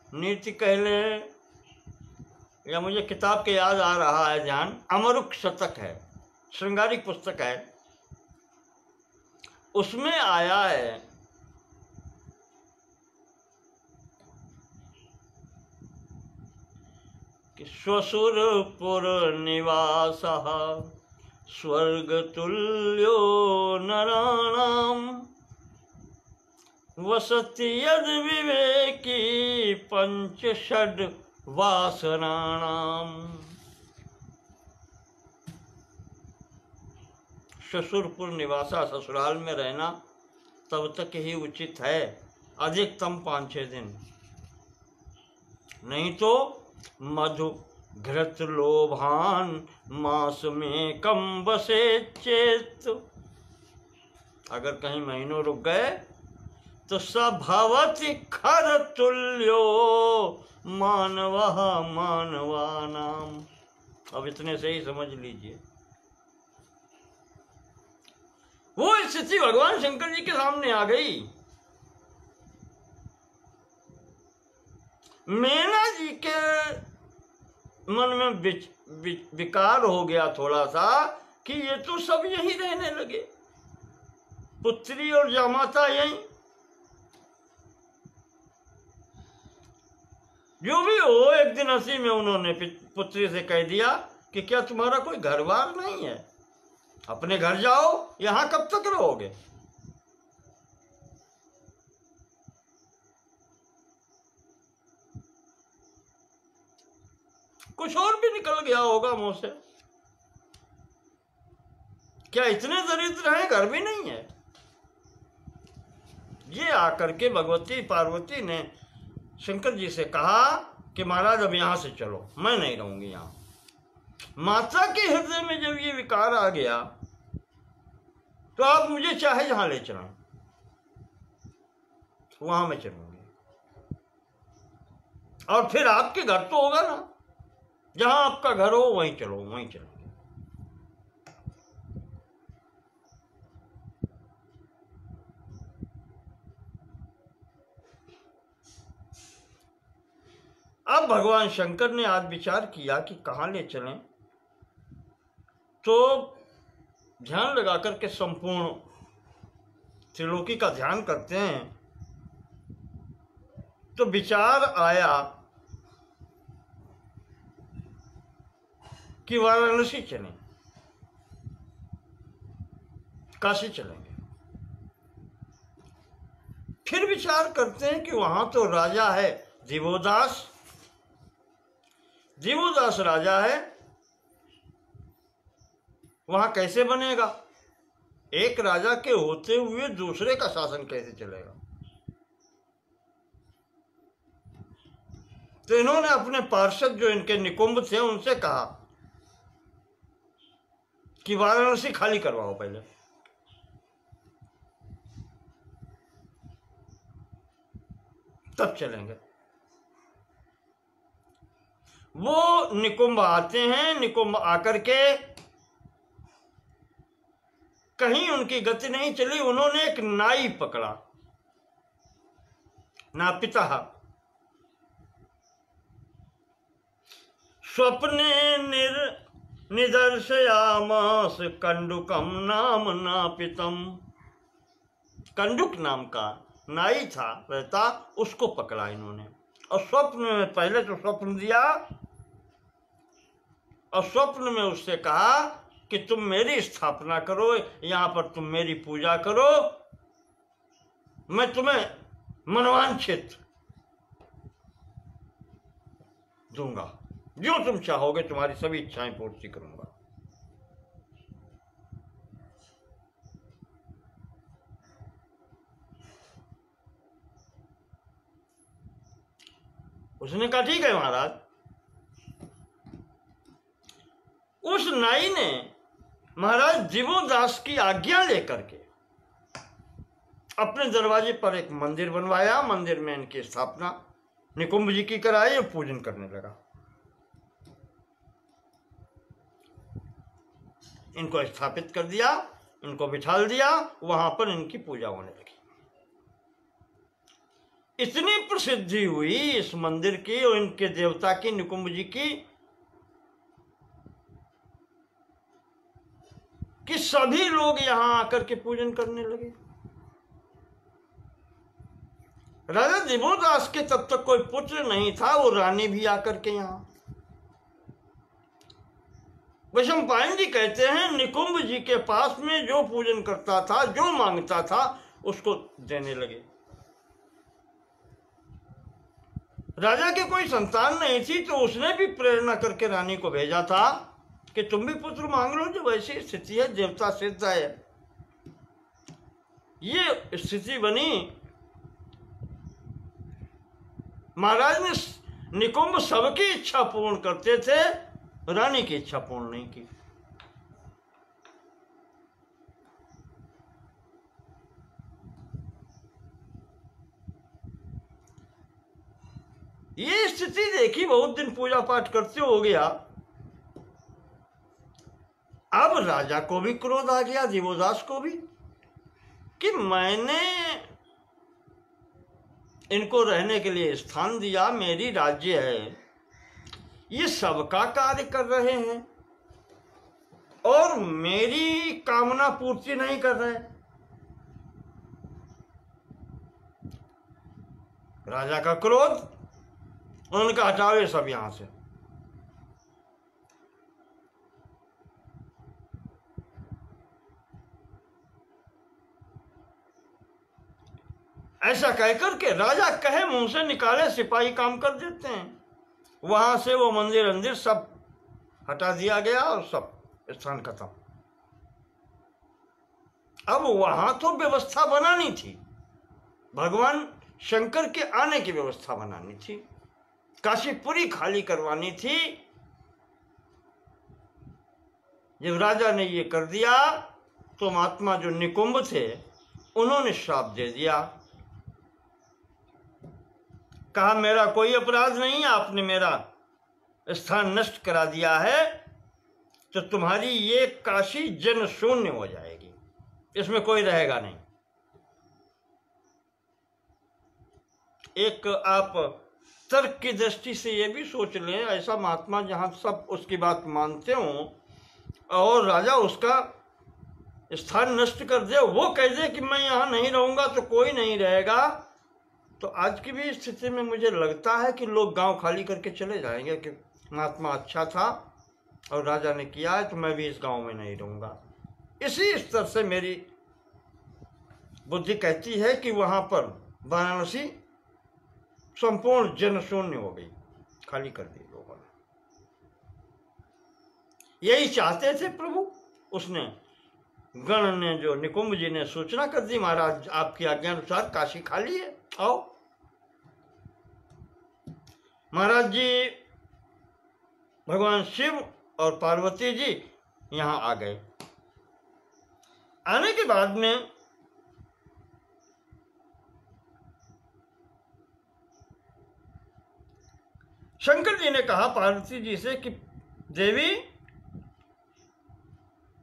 नीति कह लें या मुझे किताब के याद आ रहा है ध्यान, अमरुक शतक है, श्रृंगारिक पुस्तक है, उसमें आया है कि श्वशुरपुर निवासः स्वर्गतुल्यो नराणाम् वसति यद विवेकी पंच षड वासनानाम। ससुरपुर निवासा, ससुराल में रहना तब तक ही उचित है, अधिकतम 5-6 दिन, नहीं तो मधु घृत लोभान मास में कम बसे चेत। अगर कहीं महीनों रुक गए तो सभवति खर तुल्यो मानवः मानवानाम। अब इतने से ही समझ लीजिए, वो स्थिति भगवान शंकर जी के सामने आ गई। मैना जी के मन में विकार हो गया थोड़ा सा कि ये तो सब यहीं रहने लगे, पुत्री और जामाता यहीं, जो भी हो। एक दिन हंसी में उन्होंने पुत्री से कह दिया कि क्या तुम्हारा कोई घर बार नहीं है, अपने घर जाओ, यहां कब तक रहोगे। कुछ और भी निकल गया होगा मुंह से, क्या इतने दरिद्र हैं, घर भी नहीं है। ये आकर के भगवती पार्वती ने शंकर जी से कहा कि महाराज अब यहां से चलो, मैं नहीं रहूंगी यहां। माता के हृदय में जब ये विकार आ गया तो आप मुझे चाहे जहां ले चलें, वहां मैं चलूंगी, और फिर आपके घर तो होगा ना, जहां आपका घर हो वहीं चलो, वहीं चलेंगे। अब भगवान शंकर ने आज विचार किया कि कहां ले चलें, तो ध्यान लगा करके संपूर्ण त्रिलोकी का ध्यान करते हैं तो विचार आया कि वाराणसी चलें, काशी चलेंगे। फिर विचार करते हैं कि वहां तो राजा है दिवोदास, दिवोदास राजा है, वहां कैसे बनेगा, एक राजा के होते हुए दूसरे का शासन कैसे चलेगा। तो इन्होंने अपने पार्षद जो इनके निकुंभ थे उनसे कहा कि वाराणसी खाली करवाओ पहले, तब चलेंगे। वो निकुंभ आते हैं, निकुंभ आकर के कहीं उनकी गति नहीं चली, उन्होंने एक नाई पकड़ा, नापिता, स्वप्ने निदर्शयामास कंडुकम नाम नापितम। कंडुक नाम का नाई था, रहता, उसको पकड़ा इन्होंने, और स्वप्न में, पहले तो स्वप्न दिया, और स्वप्न में उससे कहा कि तुम मेरी स्थापना करो, यहां पर तुम मेरी पूजा करो, मैं तुम्हें मनवांछित दूंगा, जो तुम चाहोगे तुम्हारी सभी इच्छाएं पूर्ति करूंगा। उसने कहा ठीक है महाराज। उस नाई ने महाराज जीवोदास की आज्ञा लेकर के अपने दरवाजे पर एक मंदिर बनवाया। मंदिर में इनकी स्थापना निकुंभ जी की कराई और पूजन करने लगा। इनको स्थापित कर दिया, इनको बिठाल दिया, वहां पर इनकी पूजा होने लगी। इतनी प्रसिद्धि हुई इस मंदिर की और इनके देवता की, निकुंभ जी की, कि सभी लोग यहां आकर के पूजन करने लगे। राजा जीवोदास के तब तक कोई पुत्र नहीं था, वो रानी भी आकर के यहां। वैशंपायन जी कहते हैं निकुंभ जी के पास में जो पूजन करता था, जो मांगता था, उसको देने लगे। राजा के कोई संतान नहीं थी तो उसने भी प्रेरणा करके रानी को भेजा था कि तुम भी पुत्र मांग लो, जो वैसी स्थिति है, देवता सिद्ध है। ये स्थिति बनी। महाराज ने निकुंभ सबकी इच्छा पूर्ण करते थे, रानी की इच्छा पूर्ण नहीं की। ये स्थिति देखी, बहुत दिन पूजा पाठ करते हो गया। अब राजा को भी क्रोध आ गया, जीवोदास को भी, कि मैंने इनको रहने के लिए स्थान दिया, मेरी राज्य है, ये सबका कार्य कर रहे हैं और मेरी कामना पूर्ति नहीं कर रहे। राजा का क्रोध, उनका हटाओ ये सब यहां से। ऐसा कहकर के राजा कहे मुंह से निकाले सिपाही काम कर देते हैं। वहां से वो मंदिर सब हटा दिया गया और सब स्थान खत्म। अब वहां तो व्यवस्था बनानी थी, भगवान शंकर के आने की व्यवस्था बनानी थी, काशीपुरी खाली करवानी थी। जब राजा ने ये कर दिया तो महात्मा जो निकुंभ थे उन्होंने श्राप दे दिया, कहा मेरा कोई अपराध नहीं, आपने मेरा स्थान नष्ट करा दिया है तो तुम्हारी ये काशी जन शून्य हो जाएगी, इसमें कोई रहेगा नहीं। एक आप तर्क की दृष्टि से ये भी सोच लें, ऐसा महात्मा जहां सब उसकी बात मानते हों और राजा उसका स्थान नष्ट कर दे, वो कह दे कि मैं यहां नहीं रहूंगा तो कोई नहीं रहेगा, तो आज की भी स्थिति में मुझे लगता है कि लोग गांव खाली करके चले जाएंगे कि महात्मा अच्छा था और राजा ने किया है तो मैं भी इस गांव में नहीं रहूंगा। इसी स्तर से मेरी बुद्धि कहती है कि वहां पर वाराणसी संपूर्ण जनशून्य हो गई, खाली कर दी लोगों ने। यही चाहते थे प्रभु। उसने गण ने, जो निकुंभ जी ने सूचना कर दी, महाराज आपकी आज्ञा अनुसार काशी खाली है, आओ। महाराज जी, भगवान शिव और पार्वती जी यहां आ गए। आने के बाद में शंकर जी ने कहा पार्वती जी से कि देवी,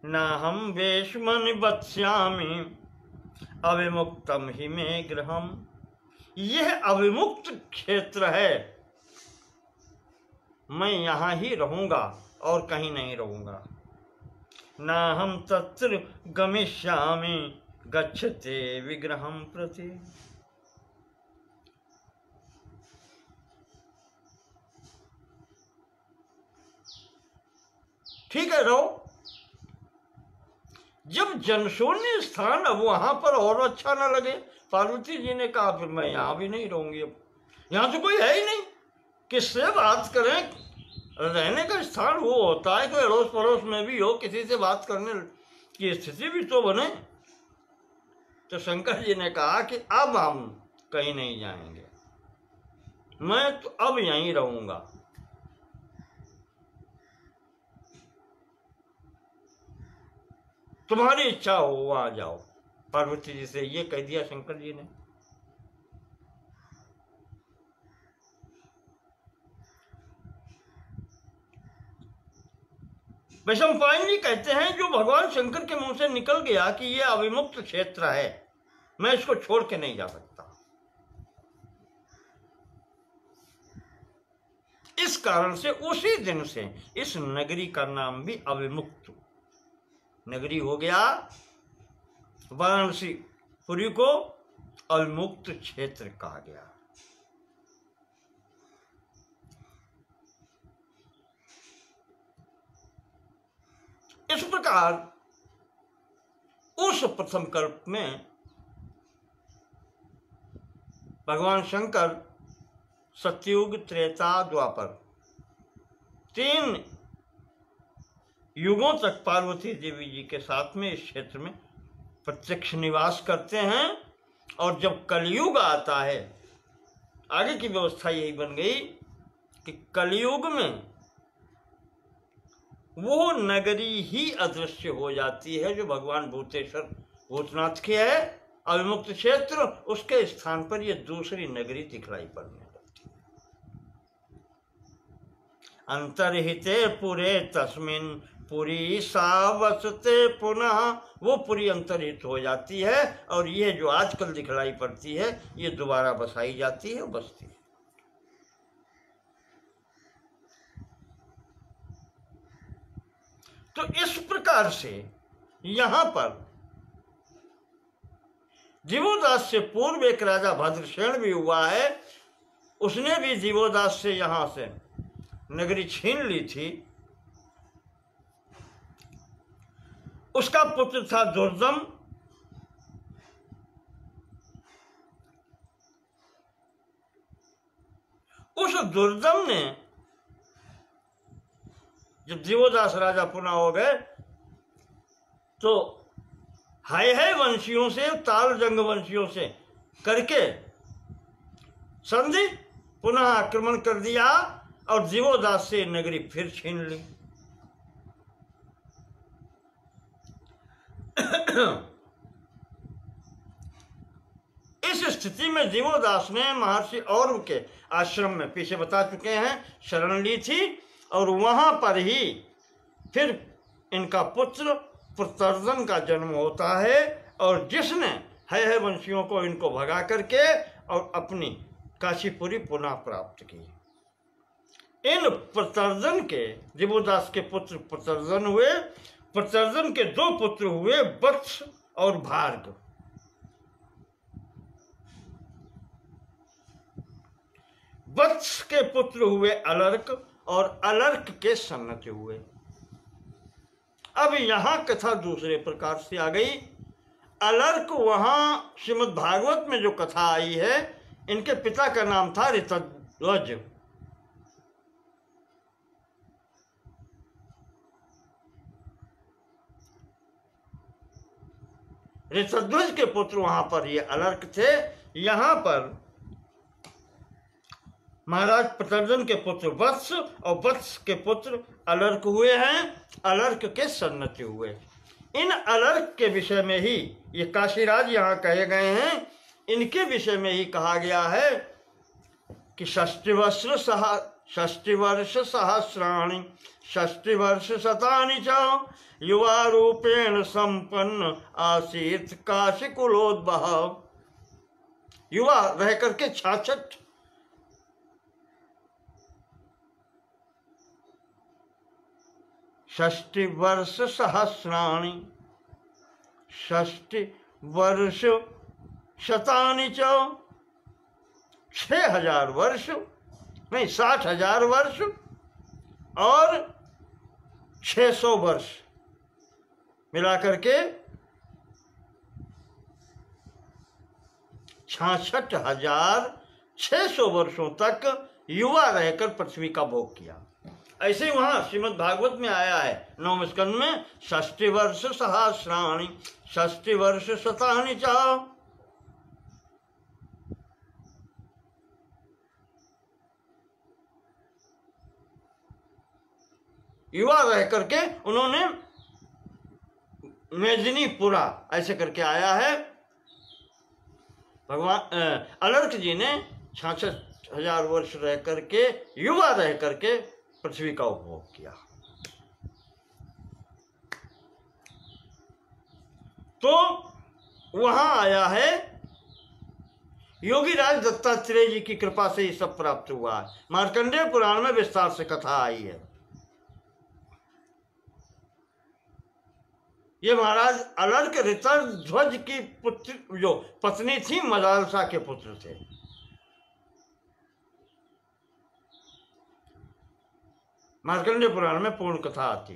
ना हम वेश्मनि वत्स्यामि अविमुक्तम ही में गृहम। यह अविमुक्त क्षेत्र है, मैं यहां ही रहूंगा और कहीं नहीं रहूंगा। ना हम तत्र गमिष्यामि गच्छते विग्रहम प्रति। ठीक है, रहो। जब जनशून्य स्थान, अब वहां पर और अच्छा ना लगे, पार्वती जी ने कहा फिर मैं यहां भी नहीं रहूंगी। अब यहां तो कोई है ही नहीं, किससे बात करें। रहने का स्थान वो होता है कि अड़ोस पड़ोस में भी हो, किसी से बात करने की स्थिति भी तो बने। तो शंकर जी ने कहा कि अब हम कहीं नहीं जाएंगे, मैं तो अब यहीं रहूंगा। तुम्हारी इच्छा हो वहां जाओ। पार्वती जी से ये कह दिया शंकर जी ने। वैशंपायन जी कहते हैं जो भगवान शंकर के मुंह से निकल गया कि ये अविमुक्त क्षेत्र है, मैं इसको छोड़ के नहीं जा सकता। इस कारण से उसी दिन से इस नगरी का नाम भी अविमुक्त नगरी हो गया। वाराणसी पुरी को अविमुक्त क्षेत्र कहा गया। इस प्रकार उस प्रथम कल्प में भगवान शंकर सतयुग, त्रेता, द्वापर 3 युगों तक पार्वती देवी जी के साथ में इस क्षेत्र में प्रत्यक्ष निवास करते हैं। और जब कलयुग आता है, आगे की व्यवस्था यही बन गई कि कलयुग में वो नगरी ही अदृश्य हो जाती है जो भगवान भूतेश्वर भूतनाथ की है, अविमुक्त क्षेत्र। उसके स्थान पर ये दूसरी नगरी दिखलाई पड़ने लगती है। अंतर्हिते पुरे तस्मिन पुरी सावसते पुनः, वो पुरी अंतर्हित हो जाती है और ये जो आजकल दिखलाई पड़ती है ये दोबारा बसाई जाती है, बसती है। तो इस प्रकार से यहां पर जीवोदास से पूर्व एक राजा भद्रसेन भी हुआ है। उसने भी जीवोदास से यहां से नगरी छीन ली थी। उसका पुत्र था दुर्दम। उस दुर्दम ने जब जीवोदास राजा पुनः हो गए तो है वंशियों से, ताल जंग वंशियों से करके संधि पुनः आक्रमण कर दिया और जीवोदास से नगरी फिर छीन ली। इस स्थिति में जीवोदास ने महर्षि औरव के आश्रम में, पीछे बता चुके हैं, शरण ली थी और वहां पर ही फिर इनका पुत्र प्रतर्दन का जन्म होता है और जिसने है वंशियों को इनको भगा करके और अपनी काशीपुरी पुनः प्राप्त की। इन प्रतर्दन के, जीवोदास के पुत्र प्रतर्दन हुए। प्रतर्दन के 2 पुत्र हुए, वत्स और भार्ग। वत्स के पुत्र हुए अलर्क और अलर्क के सन्नत हुए। अब यहां कथा दूसरे प्रकार से आ गई। अलर्क, वहां श्रीमद् भागवत में जो कथा आई है, इनके पिता का नाम था ऋतध्वज। ऋतध्वज के पुत्र वहां पर ये अलर्क थे। यहां पर महाराज प्रतर्दन के पुत्र वत्स और वत्स के पुत्र अलर्क हुए हैं। अलर्क के सन्नति हुए। इन अलर्क के विषय में ही ये काशीराज यहाँ कहे गए हैं। इनके विषय में ही कहा गया है कि 60 वर्ष सहस्राणि 60 वर्ष शतानि च युवा रूपेण संपन्न आसीत काशी कुलोद्भव। युवा रह करके 66 60 वर्ष सहस्राणि 60 वर्ष शतानि च 6000 वर्ष नहीं 60,000 वर्ष और 600 वर्ष मिलाकर के 66,600 वर्षों तक युवा रहकर पृथ्वी का भोग किया। ऐसे वहां श्रीमद् भागवत में आया है 9वें स्कंद में 60 वर्ष सहस्राणि 60 वर्ष शतानि च। युवा रह करके उन्होंने मेदिनीपुरा ऐसे करके आया है। भगवान अलर्क जी ने 66,000 वर्ष रह करके, युवा रह करके पृथ्वी का उपभोग किया। तो वहां आया है, योगीराज दत्तात्रेय जी की कृपा से ये सब प्राप्त हुआ है। मार्कंडेय पुराण में विस्तार से कथा आई है। ये महाराज अलर्क ऋतध्वज की पुत्र जो पत्नी थी, मदालसा के पुत्र थे। मार्कंडेय पुराण में पूर्ण कथा आती।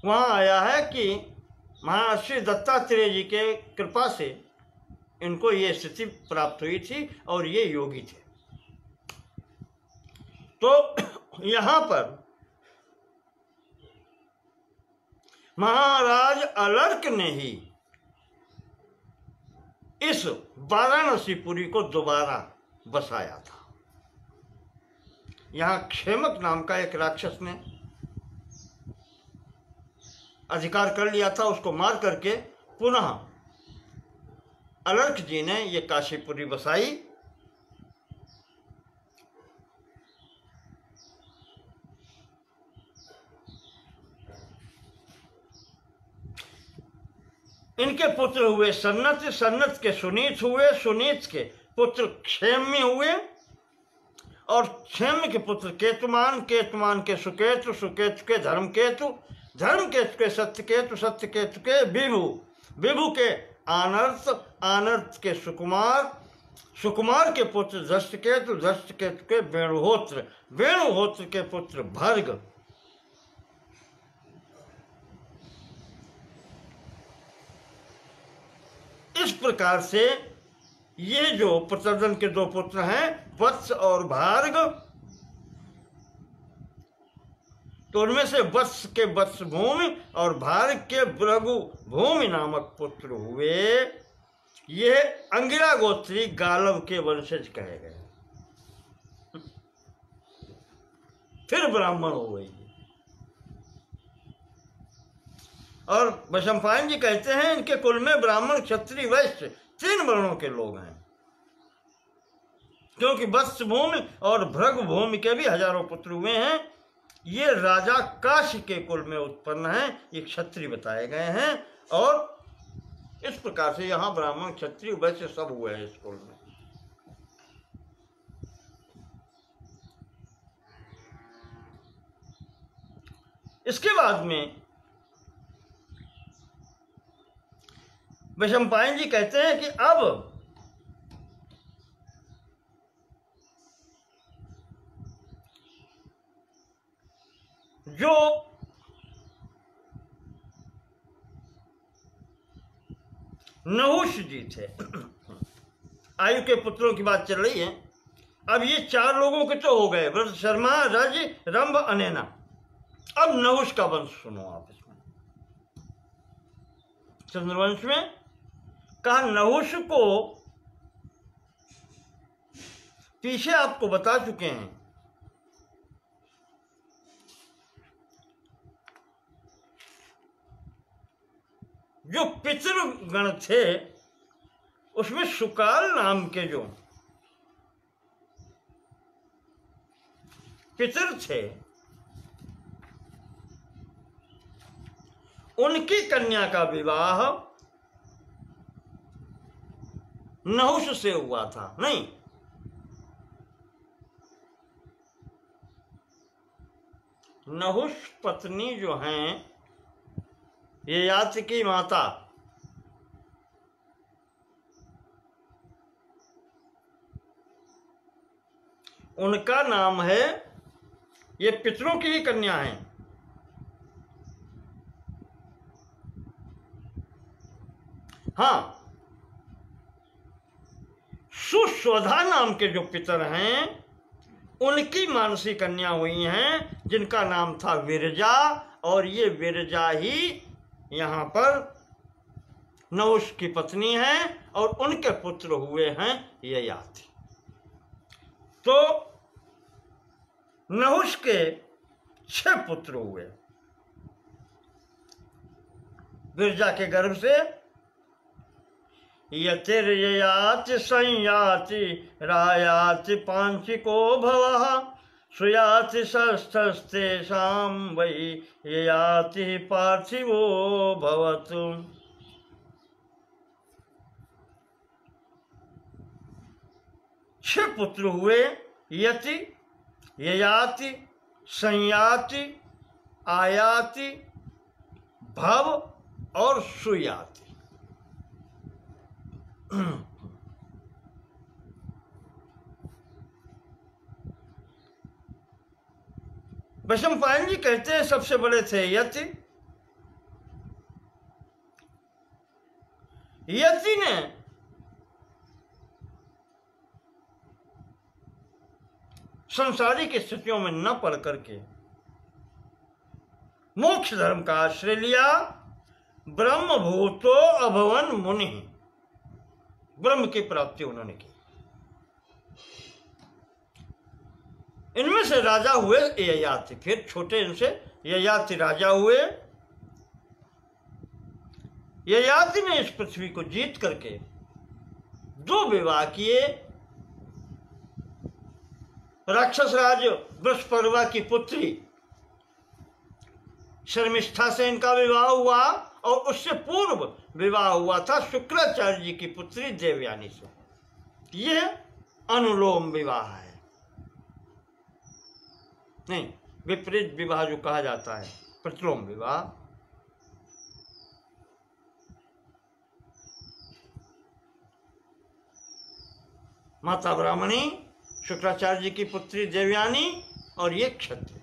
वहां आया है कि महर्षि दत्तात्रेय जी के कृपा से इनको ये स्थिति प्राप्त हुई थी और ये योगी थे। तो यहां पर महाराज अलर्क ने ही इस वाराणसीपुरी को दोबारा बसाया था। यहां क्षेमक नाम का एक राक्षस ने अधिकार कर लिया था, उसको मार करके पुनः अलर्क जी ने ये काशीपुरी बसाई। इनके पुत्र हुए सन्नत, सन्नत के सुनीत हुए, सुनीत के पुत्र क्षेम्य हुए और क्षेम्य के पुत्र केतुमान, केतुमान के सुकेतु, सुकेतु के धर्मकेतु, धर्मकेतु के सत्यकेतु, सत्यकेतु के विभु, विभु के आनर्त, आनर्त के सुकुमार, सुकुमार के पुत्र धष्टकेतु, धष्टकेतु के वेणुहोत्र, वेणुहोत्र के पुत्र भर्ग। इस प्रकार से ये जो प्रतर्दन के दो पुत्र हैं, वत्स और भार्ग, तो उनमें से वत्स के वत्स भूमि और भार्ग के भृगु भूमि नामक पुत्र हुए। ये अंगिरा गोत्री गालव के वंशज कहे गए। फिर ब्राह्मण हो गई। और वैशंपायन जी कहते हैं इनके कुल में ब्राह्मण, क्षत्रिय, वैश्य 3 वर्णों के लोग हैं, क्योंकि वत्स भूमि और भृगु भूमि के भी हजारों पुत्र हुए हैं। ये राजा काशी के कुल में उत्पन्न हैं, ये क्षत्रिय बताए गए हैं। और इस प्रकार से यहाँ ब्राह्मण, क्षत्रिय, वैश्य सब हुए हैं इस कुल में। इसके बाद में वैशंपायन जी कहते हैं कि अब जो नहुष जी थे, आयु के पुत्रों की बात चल रही है। अब ये 4 लोगों के तो हो गए, व्रत, शर्मा, रज, रंभ, अनैना। अब नहुष का वंश सुनो आप। इसमें चंद्रवंश में कहा नहुष को पीछे आपको बता चुके हैं। जो पितृगण थे उसमें सुकाल नाम के जो पितर थे, उनकी कन्या का विवाह नहुष से हुआ था। नहीं, नहुष पत्नी जो हैं, ये याति माता, उनका नाम है, ये पितरों की ही कन्या है। हाँ, सुस्वधा नाम के जो पितर हैं, उनकी मानसी कन्या हुई हैं, जिनका नाम था विरजा। और ये विरजा ही यहाँ पर नहुष की पत्नी है और उनके पुत्र हुए हैं ययाति। तो नहुष के 6 पुत्र हुए। विरजा के गर्भ से यतिर्ययाति संयाति रायाति पांचिको भवः सुयाति षष्ठस्तेषां वै ययाति पार्थिवो भवतु। छह पुत्र हुए, यति, ययाति, संयाति, आयाति, भव और सुयाति। वैशंपायन जी कहते हैं सबसे बड़े थे यति। यति ने संसारिक स्थितियों में न पढ़ करके मोक्ष धर्म का आश्रय लिया। ब्रह्म भूतो अभवन मुनि, ब्रह्म की प्राप्ति उन्होंने की। इनमें से राजा हुए ययाति, फिर छोटे इनसे ययाति राजा हुए। ययाति ने इस पृथ्वी को जीत करके 2 विवाह किए। राक्षस राज वृषपर्वा की पुत्री शर्मिष्ठा से इनका विवाह हुआ और उससे पूर्व विवाह हुआ था शुक्राचार्य जी की पुत्री देवयानी से। यह अनुलोम विवाह है, नहीं विपरीत विवाह जो कहा जाता है, प्रतिलोम विवाह। माता ब्राह्मणी, शुक्राचार्य जी की पुत्री देवयानी और ये क्षत्रिय।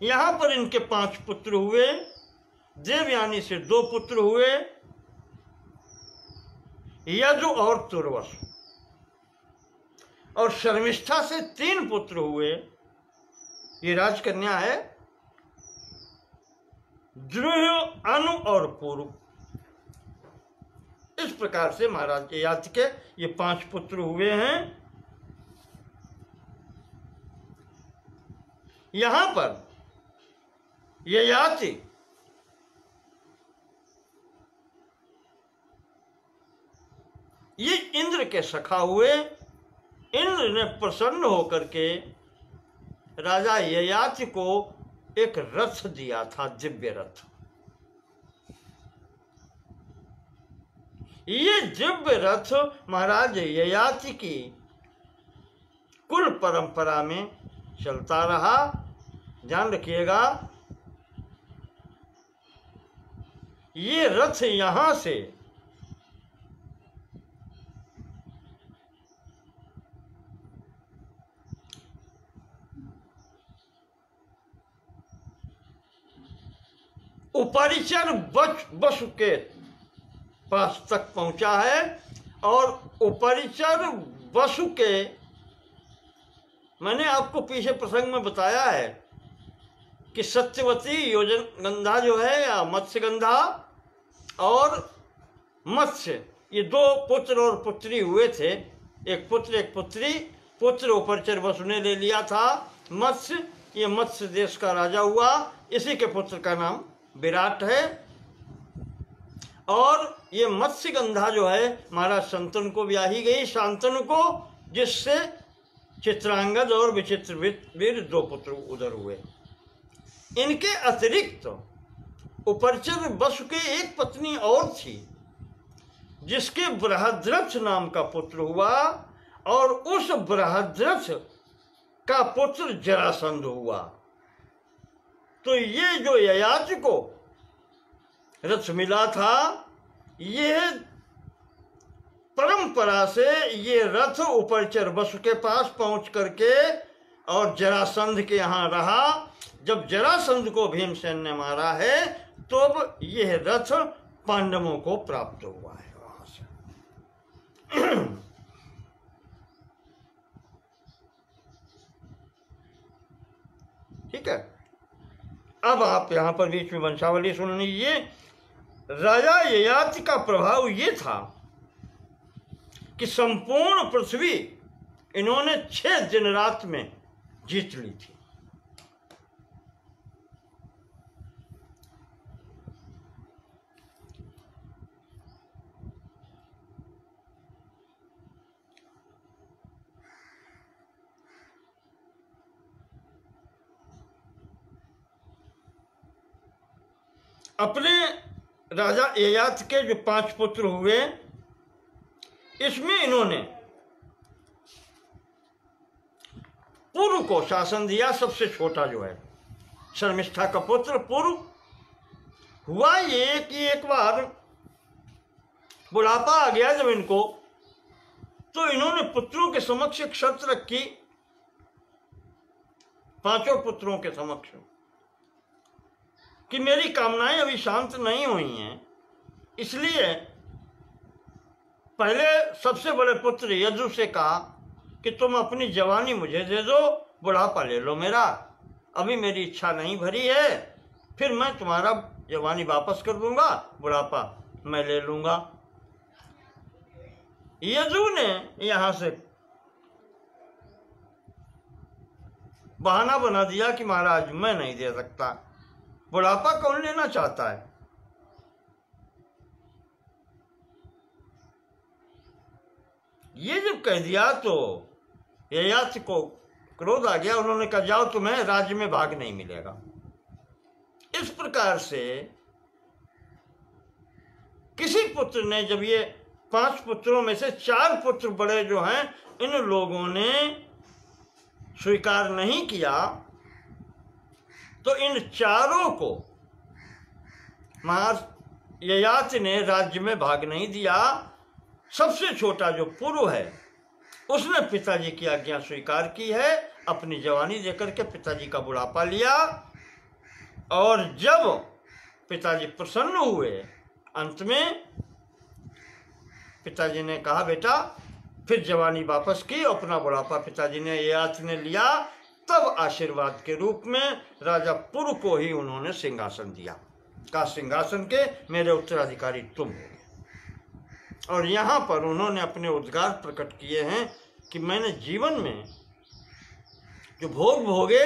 यहां पर इनके 5 पुत्र हुए। देवयानी से 2 पुत्र हुए, यजु और तुर्वसु। और शर्मिष्ठा से 3 पुत्र हुए। ये राजकन्या है, द्रुह, अनु और पूर्व। इस प्रकार से महाराज ययाति के ये 5 पुत्र हुए हैं। यहां पर ययाति ये इंद्र के सखा हुए। इंद्र ने प्रसन्न होकर के राजा ययाति को एक रथ दिया था, दिव्य रथ। ये दिव्य रथ महाराज ययाति की कुल परंपरा में चलता रहा। ध्यान रखिएगा, ये रथ यहां से उपरिचर वसु के पास तक पहुंचा है। और उपरिचर वसु के, मैंने आपको पीछे प्रसंग में बताया है कि सत्यवती योजनगंधा जो है या मत्स्यगंधा और मत्स्य, ये 2 पुत्र और पुत्री हुए थे। एक पुत्र एक पुत्री। पुत्र उपरिचर वसु ने ले लिया था मत्स्य, ये मत्स्य देश का राजा हुआ। इसी के पुत्र का नाम विराट है। और ये मत्स्यगंधा जो है महाराज शंतनु को ब्याही गई, शांतनु को, जिससे चित्रांगद और विचित्रवीर 2 पुत्र उधर हुए। इनके अतिरिक्त उपरिचर वसु की एक पत्नी और थी, जिसके बृहद्रथ नाम का पुत्र हुआ। और उस बृहद्रथ का पुत्र जरासंध हुआ। तो ये जो ययाति को रथ मिला था, ये परंपरा से ये रथ उपरिचर वसु के पास पहुंच करके और जरासंध के यहाँ रहा। जब जरासंध को भीमसेन ने मारा है तो अब यह रथ पांडवों को प्राप्त हुआ है वहां से। ठीक है, अब आप यहां पर बीच में वंशावली सुन लीजिए। राजा ययाति का प्रभाव ये था कि संपूर्ण पृथ्वी इन्होंने 6 दिन रात में जीत ली थी। अपने राजा ययाति के जो 5 पुत्र हुए, इसमें इन्होंने पुरु को शासन दिया। सबसे छोटा जो है शर्मिष्ठा का पुत्र पुरु। हुआ ये कि एक बार बुढ़ापा आ गया जब इनको, तो इन्होंने पुत्रों के समक्ष एक शर्त रखी, 5 पुत्रों के समक्ष, कि मेरी कामनाएं अभी शांत नहीं हुई हैं, इसलिए पहले सबसे बड़े पुत्र यदु से कहा कि तुम अपनी जवानी मुझे दे दो, बुढ़ापा ले लो मेरा, अभी मेरी इच्छा नहीं भरी है, फिर मैं तुम्हारा जवानी वापस कर दूंगा, बुढ़ापा मैं ले लूंगा। यदु ने यहां से बहाना बना दिया कि महाराज मैं नहीं दे सकता, बुढ़ापा कौन लेना चाहता है। ये जब कह दिया तो ययाति को क्रोध आ गया। उन्होंने कहा जाओ, तुम्हें राज्य में भाग नहीं मिलेगा। इस प्रकार से किसी पुत्र ने, जब ये 5 पुत्रों में से 4 पुत्र बड़े जो हैं, इन लोगों ने स्वीकार नहीं किया, तो इन चारों को महर्षि ययाति ने राज्य में भाग नहीं दिया। सबसे छोटा जो पुरु है, उसने पिताजी की आज्ञा स्वीकार की है, अपनी जवानी देकर के पिताजी का बुढ़ापा लिया। और जब पिताजी प्रसन्न हुए, अंत में पिताजी ने कहा बेटा, फिर जवानी वापस की, अपना बुढ़ापा पिताजी ने ययाति ने लिया। तब आशीर्वाद के रूप में राजा पुरु को ही उन्होंने सिंहासन दिया, कहा सिंहासन के मेरे उत्तराधिकारी तुम हो। और यहाँ पर उन्होंने अपने उद्गार प्रकट किए हैं कि मैंने जीवन में जो भोग भोगे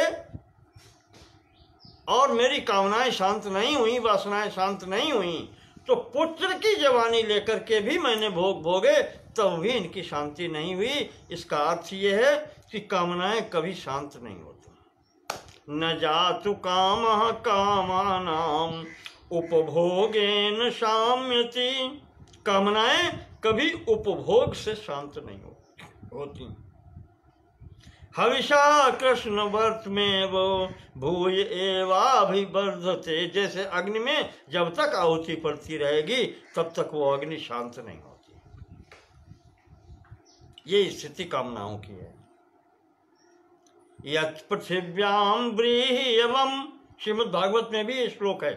और मेरी कामनाएं शांत नहीं हुई, वासनाएं शांत नहीं हुई, तो पुत्र की जवानी लेकर के भी मैंने भोग भोगे, तब भी इनकी शांति नहीं हुई। इसका अर्थ ये है कि कामनाएं कभी शांत नहीं होती। न जातु कामः कामानाम उपभोगेन शाम्यति। कामनाएं कभी उपभोग से शांत नहीं होती। हविषा कृष्ण वर्त में वो भूय एवाभिवर्धते। जैसे अग्नि में जब तक आहुति पड़ती रहेगी तब तक वो अग्नि शांत नहीं होती। ये स्थिति कामनाओं की है। यत् पृथिव्याम व्रीहि एवं, श्रीमद् भागवत में भी ये श्लोक है,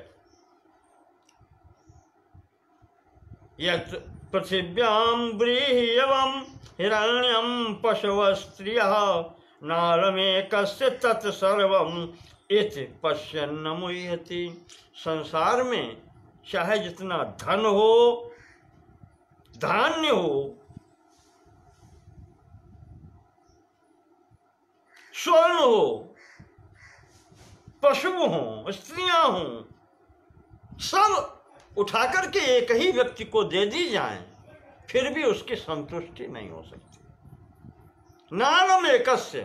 यत् पृथिव्याम व्रीहि एवं हिरण्यम पशवस्त्रियः नारमेकस्य तत्सर्वम् इति पश्यन्न मुह्यति। संसार में चाहे जितना धन हो, धान्य हो, स्वर्ण हो, पशु हो, स्त्रियां हों, सब उठाकर के एक ही व्यक्ति को दे दी जाए, फिर भी उसकी संतुष्टि नहीं हो सकती। नानम एकस्य,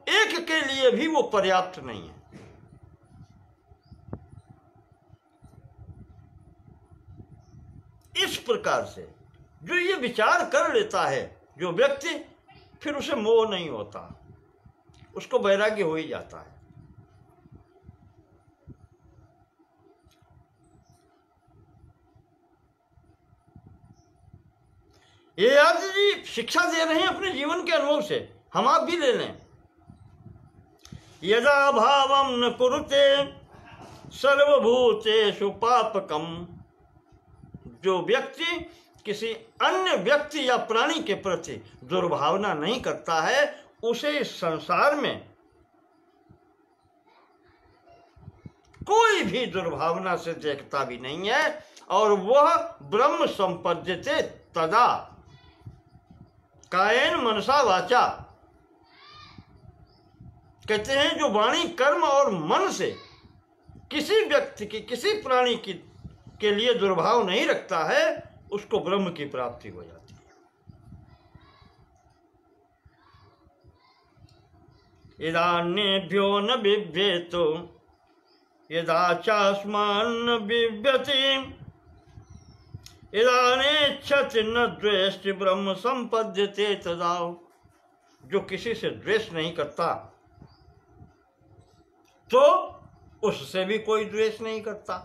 एक के लिए भी वो पर्याप्त नहीं है। इस प्रकार से जो ये विचार कर लेता है जो व्यक्ति, फिर उसे मोह नहीं होता, उसको वैराग्य हो ही जाता है। ये आज जी शिक्षा दे रहे हैं अपने जीवन के अनुभव से, हम आप भी ले लें। यदा भावम न कुरुते सर्वभूतेषु पापकम। जो व्यक्ति किसी अन्य व्यक्ति या प्राणी के प्रति दुर्भावना नहीं करता है, उसे इस संसार में कोई भी दुर्भावना से देखता भी नहीं है, और वह ब्रह्म संपद्यते तदा कायेन मनसा वाचा। कहते हैं जो वाणी कर्म और मन से किसी व्यक्ति की, किसी प्राणी की के लिए दुर्भाव नहीं रखता है, उसको ब्रह्म की प्राप्ति हो जाती है। इदान्येभ्यो न बिभ्येतो यदा चास्मान्न बिभ्यति इदानीच्छति न द्वेष्टि ब्रह्म संपद्यते तदा। जो किसी से द्वेष नहीं करता तो उससे भी कोई द्वेष नहीं करता।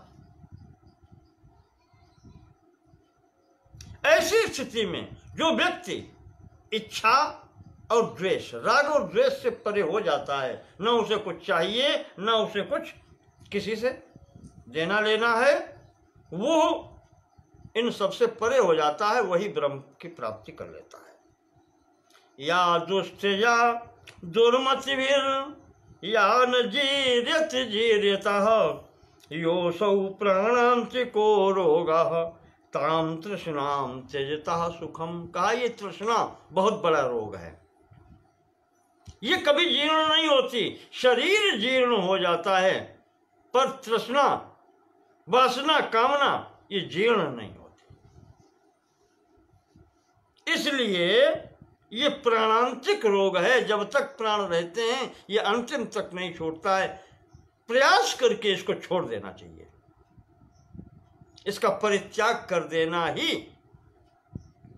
ऐसी स्थिति में जो व्यक्ति इच्छा और द्वेष, राग और द्वेष से परे हो जाता है, न उसे कुछ चाहिए न उसे कुछ किसी से देना लेना है, वो इन सबसे परे हो जाता है, वही ब्रह्म की प्राप्ति कर लेता है। या दुष्टया दुर्मतिभिर या न जीर्यत जीर्यतः योऽसौ प्राणांतिको रोगः ताम तृष्णाम त्यजतः सुखम। कहा ये तृष्णा बहुत बड़ा रोग है, ये कभी जीर्ण नहीं होती। शरीर जीर्ण हो जाता है पर तृष्णा, वासना, कामना ये जीर्ण नहीं होती। इसलिए ये प्राणांतिक रोग है, जब तक प्राण रहते हैं ये अंतिम तक नहीं छोड़ता है। प्रयास करके इसको छोड़ देना चाहिए, इसका परित्याग कर देना ही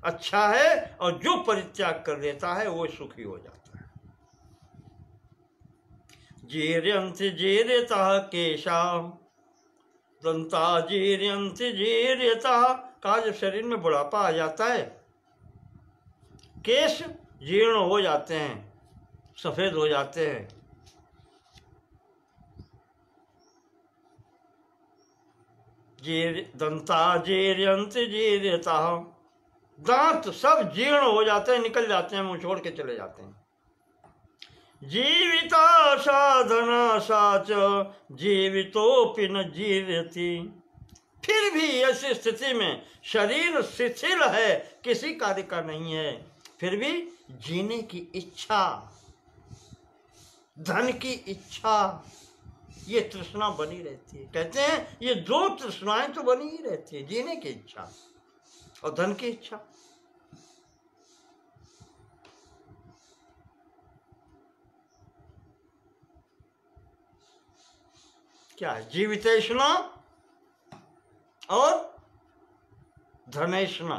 अच्छा है, और जो परित्याग कर देता है वो सुखी हो जाता है। जीर्यन्ति जीर्यतः केशाः दंता जीर्यन्ति जीर्यतः। कहा जब शरीर में बुढ़ापा आ जाता है, केश जीर्ण हो जाते हैं, सफेद हो जाते हैं। दंता जीर्यन्ति जीर्यतः, दांत सब जीर्ण हो जाते हैं, निकल जाते हैं, मुंह छोड़ के चले जाते हैं। जीविता साधना साच जीवितोपि न जीर्यति। फिर भी ऐसी स्थिति में शरीर शिथिल है, किसी कार्य का नहीं है, फिर भी जीने की इच्छा, धन की इच्छा, ये तृष्णा बनी रहती है। कहते हैं ये दो तृष्णाएं तो बनी ही रहती है, जीने की इच्छा और धन की इच्छा। क्या है? जीवितेष्णा और धनेष्णा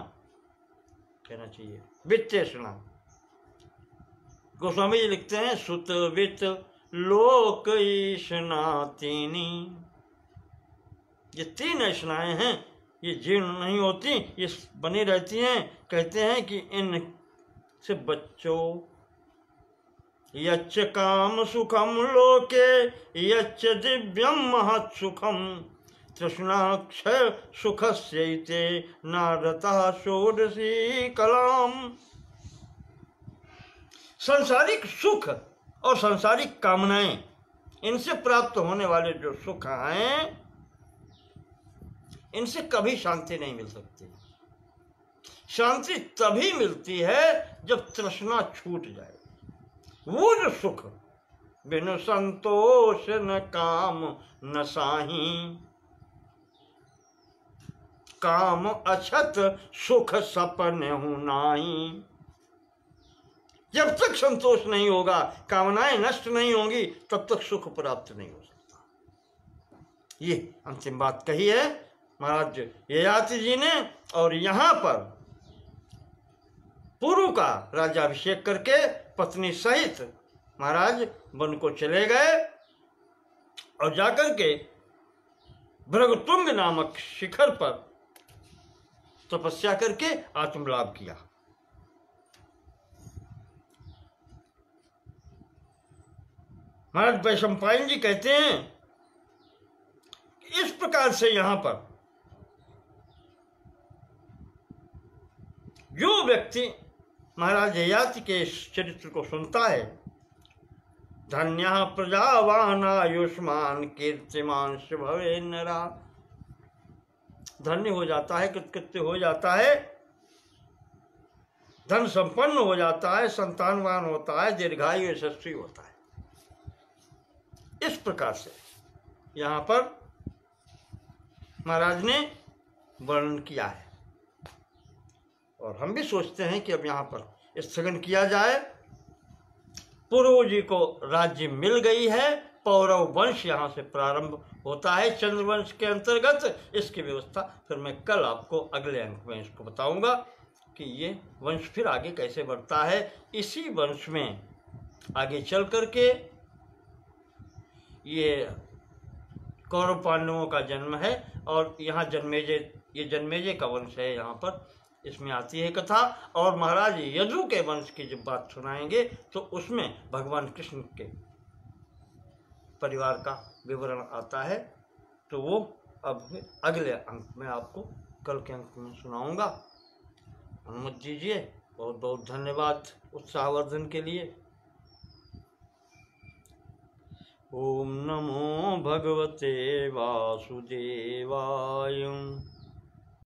कहना चाहिए, वित्तेष्णा। गोस्वामी जी लिखते हैं सुत वित्त लोक ईष्णा तीनी। ये तीन ऐष्णाएं हैं, ये जीर्ण नहीं होती, ये बनी रहती हैं। कहते हैं कि इन से बच्चों यच्च काम सुखम लोके यच्च दिव्यम महत् सुखम तृष्णाक्षय सुखस्यैते नारतः षोडशी कलाम। सांसारिक सुख और सांसारिक कामनाएं, इनसे प्राप्त होने वाले जो सुख हैं, इनसे कभी शांति नहीं मिल सकती। शांति तभी मिलती है जब तृष्णा छूट जाए। वो जो सुख बिनु संतोष न काम न साही, काम अछत सुख सपने हूं नाही। जब तक संतोष नहीं होगा, कामनाएं नष्ट नहीं होंगी, तब तक सुख प्राप्त नहीं हो सकता। ये अंतिम बात कही है महाराज ययाति जी ने। और यहां पर पुरु का राज्याभिषेक करके पत्नी सहित महाराज वन को चले गए और जाकर के भृगुतुंग नामक शिखर पर तपस्या करके आत्मलाभ किया। महाराज वैशंपायन जी कहते हैं इस प्रकार से यहां पर जो व्यक्ति महाराज ययाति के इस चरित्र को सुनता है, धन्यः प्रजावान आयुष्मान कीर्तिमान भवे नरा। धन्य हो जाता है, कृतकृत्य हो जाता है, धन संपन्न हो जाता है, संतानवान होता है, दीर्घायु यशस्वी होता है। इस प्रकार से यहाँ पर महाराज ने वर्णन किया है। और हम भी सोचते हैं कि अब यहाँ पर स्थगन किया जाए। पुरु जी को राज्य मिल गई है, पौरव वंश यहाँ से प्रारंभ होता है चंद्रवंश के अंतर्गत। इसकी व्यवस्था फिर मैं कल आपको अगले अंक में इसको बताऊंगा कि ये वंश फिर आगे कैसे बढ़ता है। इसी वंश में आगे चल करके ये कौरव पांडवों का जन्म है और यहाँ जन्मेजय, ये जन्मेजय का वंश है यहाँ पर, इसमें आती है कथा। और महाराज यदु के वंश की जब बात सुनाएंगे तो उसमें भगवान कृष्ण के परिवार का विवरण आता है। तो वो अब अगले अंक में आपको कल के अंक में सुनाऊंगा। अनुमति दीजिए। बहुत बहुत धन्यवाद उत्साहवर्धन के लिए। ओम नमो भगवते वासुदेवाय।